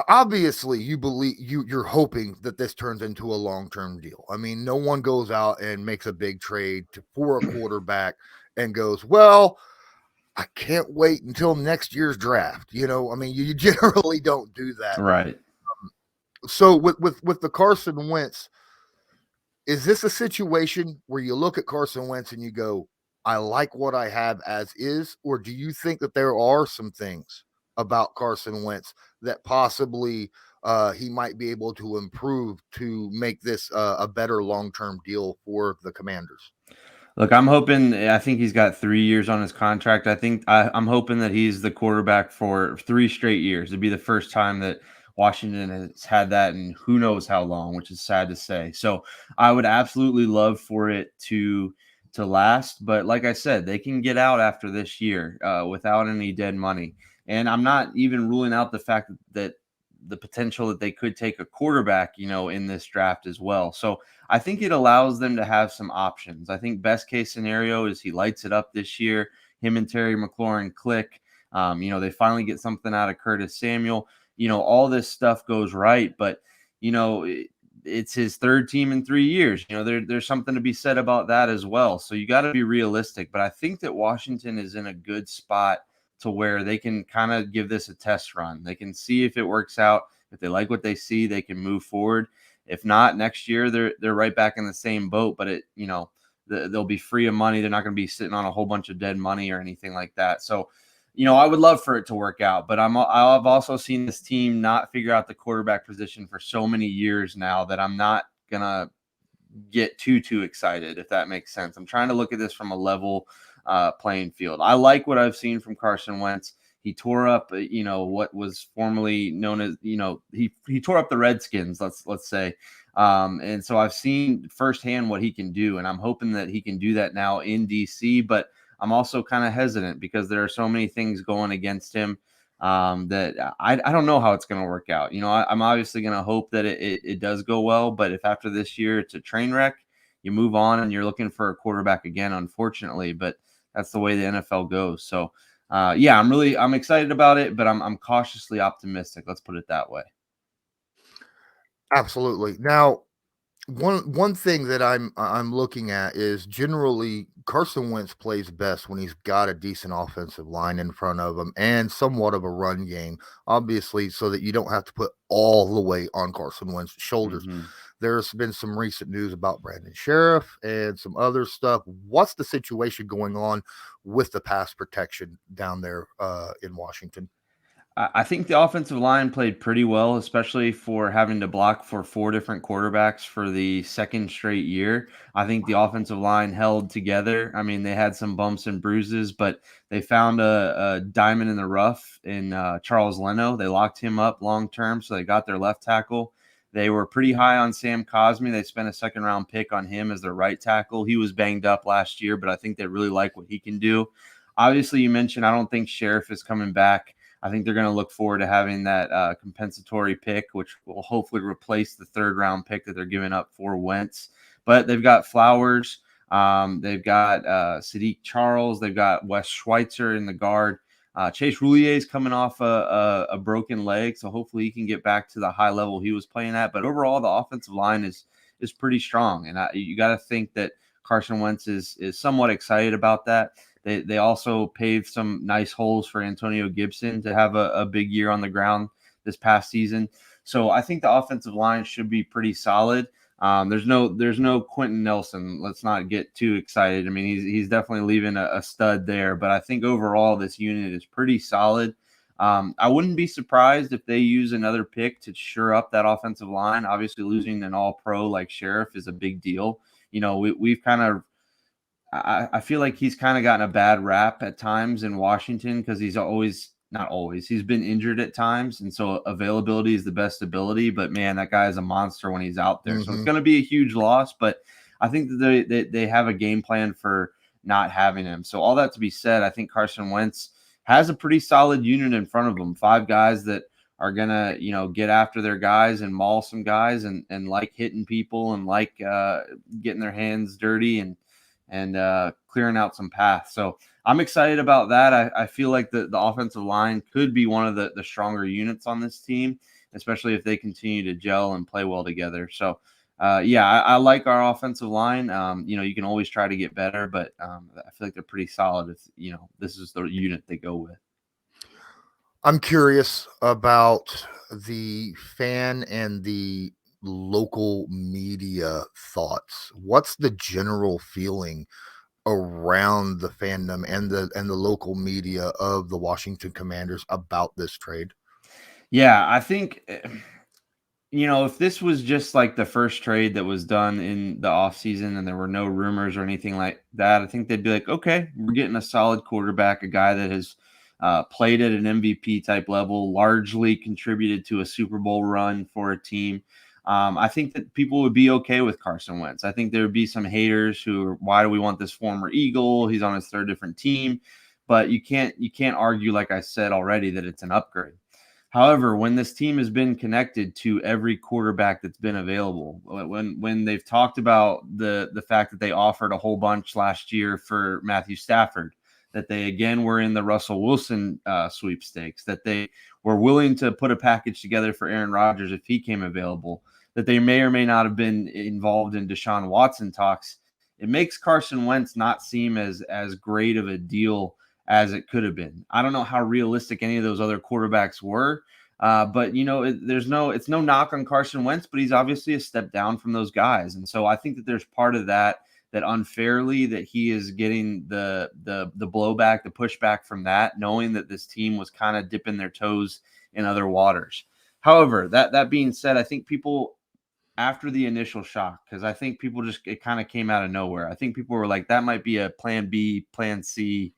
obviously you believe you're hoping that this turns into a long-term deal? I mean, no one goes out and makes a big trade for a quarterback and goes, well, I can't wait until next year's draft. You generally don't do that. Right. So with the Carson Wentz, is this a situation where you look at Carson Wentz and you go, I like what I have as is? Or do you think that there are some things about Carson Wentz that possibly he might be able to improve to make this a better long-term deal for the Commanders? Look, I think he's got 3 years on his contract. I'm hoping that he's the quarterback for 3 straight years. It'd be the first time that Washington has had that in who knows how long, which is sad to say. So I would absolutely love for it to last. But like I said, they can get out after this year without any dead money. And I'm not even ruling out the fact that the potential that they could take a quarterback, in this draft as well. So I think it allows them to have some options. I think best case scenario is he lights it up this year. Him and Terry McLaurin click. They finally get something out of Curtis Samuel. All this stuff goes right, but it's his 3rd team in 3 years. There's something to be said about that as well. So you got to be realistic, but I think that Washington is in a good spot to where they can kind of give this a test run. They can see if it works out. If they like what they see, they can move forward. If not, next year they're right back in the same boat, but they'll be free of money. They're not going to be sitting on a whole bunch of dead money or anything like that. So, I would love for it to work out, but I've also seen this team not figure out the quarterback position for so many years now that I'm not going to get too excited, if that makes sense. I'm trying to look at this from a level playing field. I like what I've seen from Carson Wentz. He tore up, what was formerly known as, he tore up the Redskins, let's say. And so I've seen firsthand what he can do, and I'm hoping that he can do that now in DC, but I'm also kind of hesitant because there are so many things going against him that I don't know how it's going to work out. I'm obviously going to hope that it does go well, but if after this year it's a train wreck, you move on and you're looking for a quarterback again, unfortunately. But that's the way the NFL goes. So I'm excited about it, but I'm cautiously optimistic. Let's put it that way. Absolutely. Now, one thing that I'm looking at is generally Carson Wentz plays best when he's got a decent offensive line in front of him and somewhat of a run game, obviously, so that you don't have to put all the weight on Carson Wentz's shoulders. Mm-hmm. There's been some recent news about Brandon Sheriff and some other stuff. What's the situation going on with the pass protection down there in Washington? I think the offensive line played pretty well, especially for having to block for 4 different quarterbacks for the second straight year. I think the offensive line held together. I mean, they had some bumps and bruises, but they found a diamond in the rough in Charles Leno. They locked him up long term, so they got their left tackle. They were pretty high on Sam Cosmi. They spent a second-round pick on him as their right tackle. He was banged up last year, but I think they really like what he can do. Obviously, you mentioned I don't think Sheriff is coming back. I think they're going to look forward to having that compensatory pick, which will hopefully replace the third-round pick that they're giving up for Wentz. But they've got Flowers. They've got Sadiq Charles. They've got Wes Schweitzer in the guard. Chase Roulier is coming off a broken leg, so hopefully he can get back to the high level he was playing at. But overall, the offensive line is pretty strong, and you got to think that Carson Wentz is somewhat excited about that. They also paved some nice holes for Antonio Gibson to have a big year on the ground this past season. So I think the offensive line should be pretty solid. There's no Quentin Nelson. Let's not get too excited. I mean, he's definitely leaving a stud there, but I think overall this unit is pretty solid. I wouldn't be surprised if they use another pick to shore up that offensive line. Obviously, losing an all-pro like Sheriff is a big deal. You know, we've kind of I feel like he's kind of gotten a bad rap at times in Washington because he's not always, he's been injured at times. And so availability is the best ability. But man, that guy is a monster when he's out there. So it's going to be a huge loss. But I think that they have a game plan for not having him. So all that to be said, I think Carson Wentz has a pretty solid unit in front of him. 5 guys that are going to, get after their guys and maul some guys and like hitting people and like getting their hands dirty and clearing out some paths. So I'm excited about that. I feel like the offensive line could be one of the stronger units on this team, especially if they continue to gel and play well together. So, I like our offensive line. You can always try to get better, but I feel like they're pretty solid if, this is the unit they go with. I'm curious about the fan and the local media thoughts. What's the general feeling around the fandom and the local media of the Washington Commanders about this trade? Yeah, I think if this was just like the first trade that was done in the offseason and there were no rumors or anything like that, I think they'd be like, okay, we're getting a solid quarterback, a guy that has played at an MVP type level, largely contributed to a Super Bowl run for a team. I think that people would be okay with Carson Wentz. I think there would be some haters who are, why do we want this former Eagle? He's on his 3rd different team. But you can't argue, like I said already, that it's an upgrade. However, when this team has been connected to every quarterback that's been available, when they've talked about the fact that they offered a whole bunch last year for Matthew Stafford, that they again were in the Russell Wilson sweepstakes, that they were willing to put a package together for Aaron Rodgers if he came available, that they may or may not have been involved in Deshaun Watson talks, it makes Carson Wentz not seem as great of a deal as it could have been. I don't know how realistic any of those other quarterbacks were, but it's no knock on Carson Wentz, but he's obviously a step down from those guys, and so I think that there's part of that unfairly that he is getting the blowback, the pushback from that, knowing that this team was kind of dipping their toes in other waters. However, that being said, I think people, after the initial shock, because I think people it kind of came out of nowhere. I think people were like, that might be a plan B, plan C,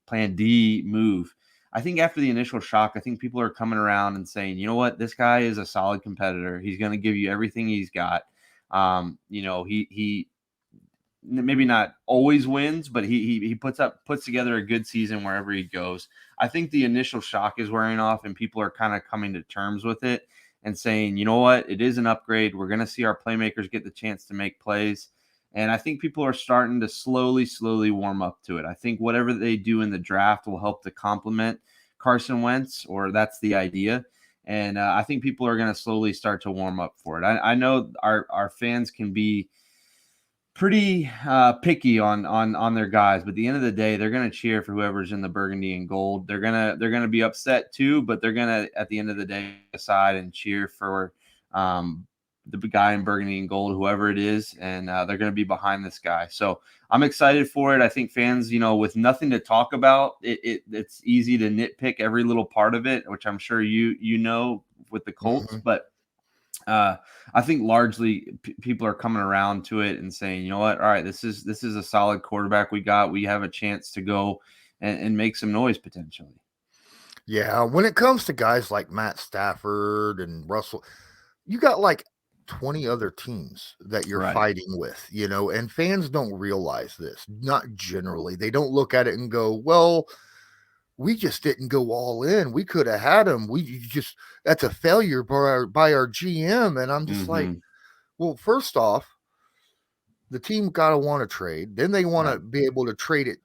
plan D move. I think after the initial shock, I think people are coming around and saying, you know what, this guy is a solid competitor. He's going to give you everything he's got. He maybe not always wins, but he puts together a good season wherever he goes. I think the initial shock is wearing off and people are kind of coming to terms with it and saying, you know what, it is an upgrade. We're going to see our playmakers get the chance to make plays. And I think people are starting to slowly warm up to it. I think whatever they do in the draft will help to complement Carson Wentz, or that's the idea. And I think people are going to slowly start to warm up for it. I know our fans can be pretty picky on their guys, but at the end of the day, they're going to cheer for whoever's in the burgundy and gold. They're gonna be upset too, but they're gonna, at the end of the day, decide and cheer for the guy in burgundy and gold, whoever it is, and they're going to be behind this guy. So I'm excited for it. I think fans, with nothing to talk about, it's easy to nitpick every little part of it, which I'm sure you know with the Colts, but I think largely people are coming around to it and saying, you know what, all right, this is a solid quarterback we got. We have a chance to go and make some noise potentially. Yeah, when it comes to guys like Matt Stafford and Russell, you got like 20 other teams that you're fighting with, and fans don't realize this. Not generally. They don't look at it and go, well, we just didn't go all in. We could have had him. That's a failure by our GM. And I'm just like, well, first off, the team got to want to trade. Then they want to be able to trade it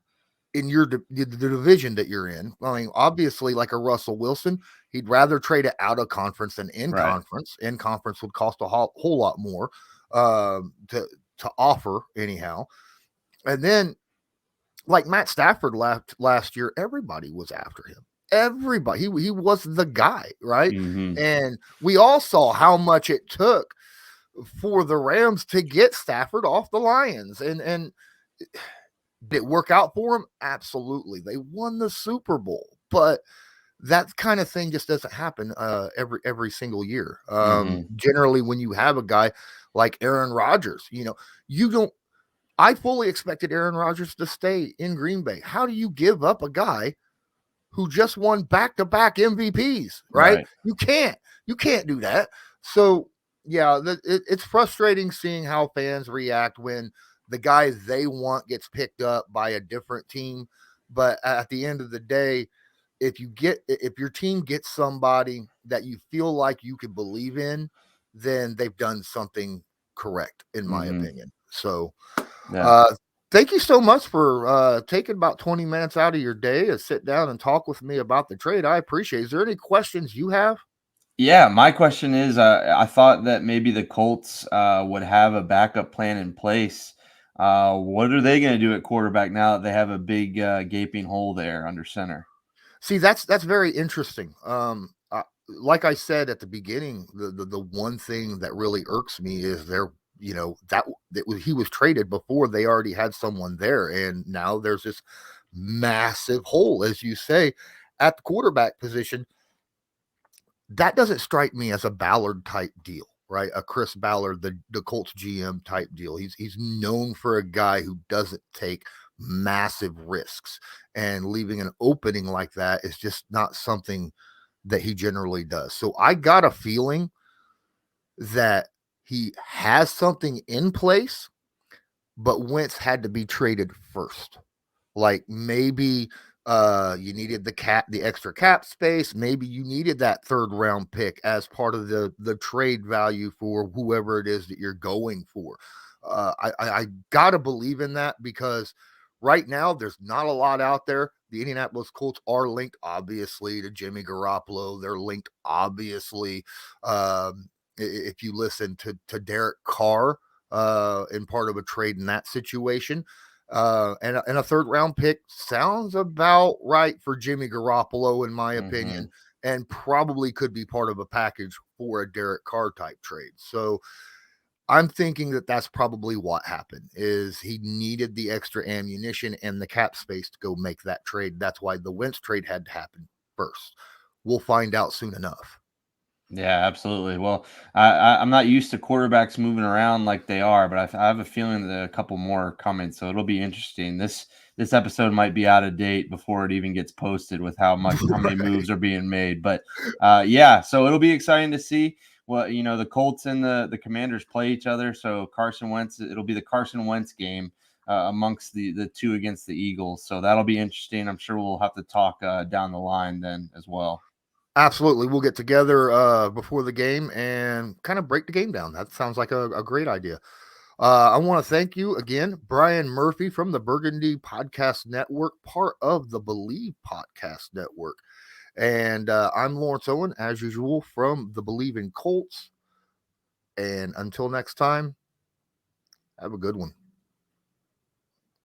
in the division that you're in. I mean, obviously, like a Russell Wilson, he'd rather trade it out of conference than in conference. In conference would cost a whole lot more to offer anyhow. And then, like Matt Stafford last year, everybody was after him. Everybody, he was the guy, right? And we all saw how much it took for the Rams to get Stafford off the Lions, and did it work out for them? Absolutely. They won the Super Bowl, but that kind of thing just doesn't happen every single year. Generally, when you have a guy like Aaron Rodgers, you don't. I fully expected Aaron Rodgers to stay in Green Bay. How do you give up a guy who just won back-to-back MVPs, right? You can't do that. So, yeah, it's frustrating seeing how fans react when the guy they want gets picked up by a different team. But at the end of the day, if your team gets somebody that you feel like you can Bleav in, then they've done something correct, in my opinion. So, thank you so much for taking about 20 minutes out of your day to sit down and talk with me about the trade. I appreciate it. Is there any questions you have? Yeah, my question is, I thought that maybe the Colts would have a backup plan in place. What are they going to do at quarterback now that they have a big gaping hole there under center? See, that's very interesting. Like I said at the beginning, the one thing that really irks me is he was traded before they already had someone there, and now there's this massive hole, as you say, at the quarterback position. That doesn't strike me as a Ballard type deal, right? A Chris Ballard, the Colts GM type deal. He's known for a guy who doesn't take massive risks, and leaving an opening like that is just not something that he generally does. So I got a feeling that he has something in place, but Wentz had to be traded first. Like maybe you needed the extra cap space. Maybe you needed that 3rd round pick as part of the trade value for whoever it is that you're going for. I gotta Bleav in that, because right now there's not a lot out there. The Indianapolis Colts are linked, obviously, to Jimmy Garoppolo. They're linked, obviously, if you listen to Derek Carr in part of a trade in that situation. And a 3rd round pick sounds about right for Jimmy Garoppolo, in my opinion, and probably could be part of a package for a Derek Carr type trade. So I'm thinking that that's probably what happened, is he needed the extra ammunition and the cap space to go make that trade. That's why the Wentz trade had to happen first. We'll find out soon enough. Yeah, absolutely. Well, I'm not used to quarterbacks moving around like they are, but I have a feeling that a couple more are coming, so it'll be interesting. This episode might be out of date before it even gets posted with how many moves are being made. But yeah, so it'll be exciting to see. Well, the Colts and the Commanders play each other, so Carson Wentz, it'll be the Carson Wentz game amongst the two against the Eagles. So that'll be interesting. I'm sure we'll have to talk down the line then as well. Absolutely. We'll get together before the game and kind of break the game down. That sounds like a great idea. I want to thank you again, Brian Murphy from the Burgundy Podcast Network, part of the Bleav Podcast Network. And I'm Lawrence Owen, as usual, from the Bleav in Colts. And until next time, have a good one.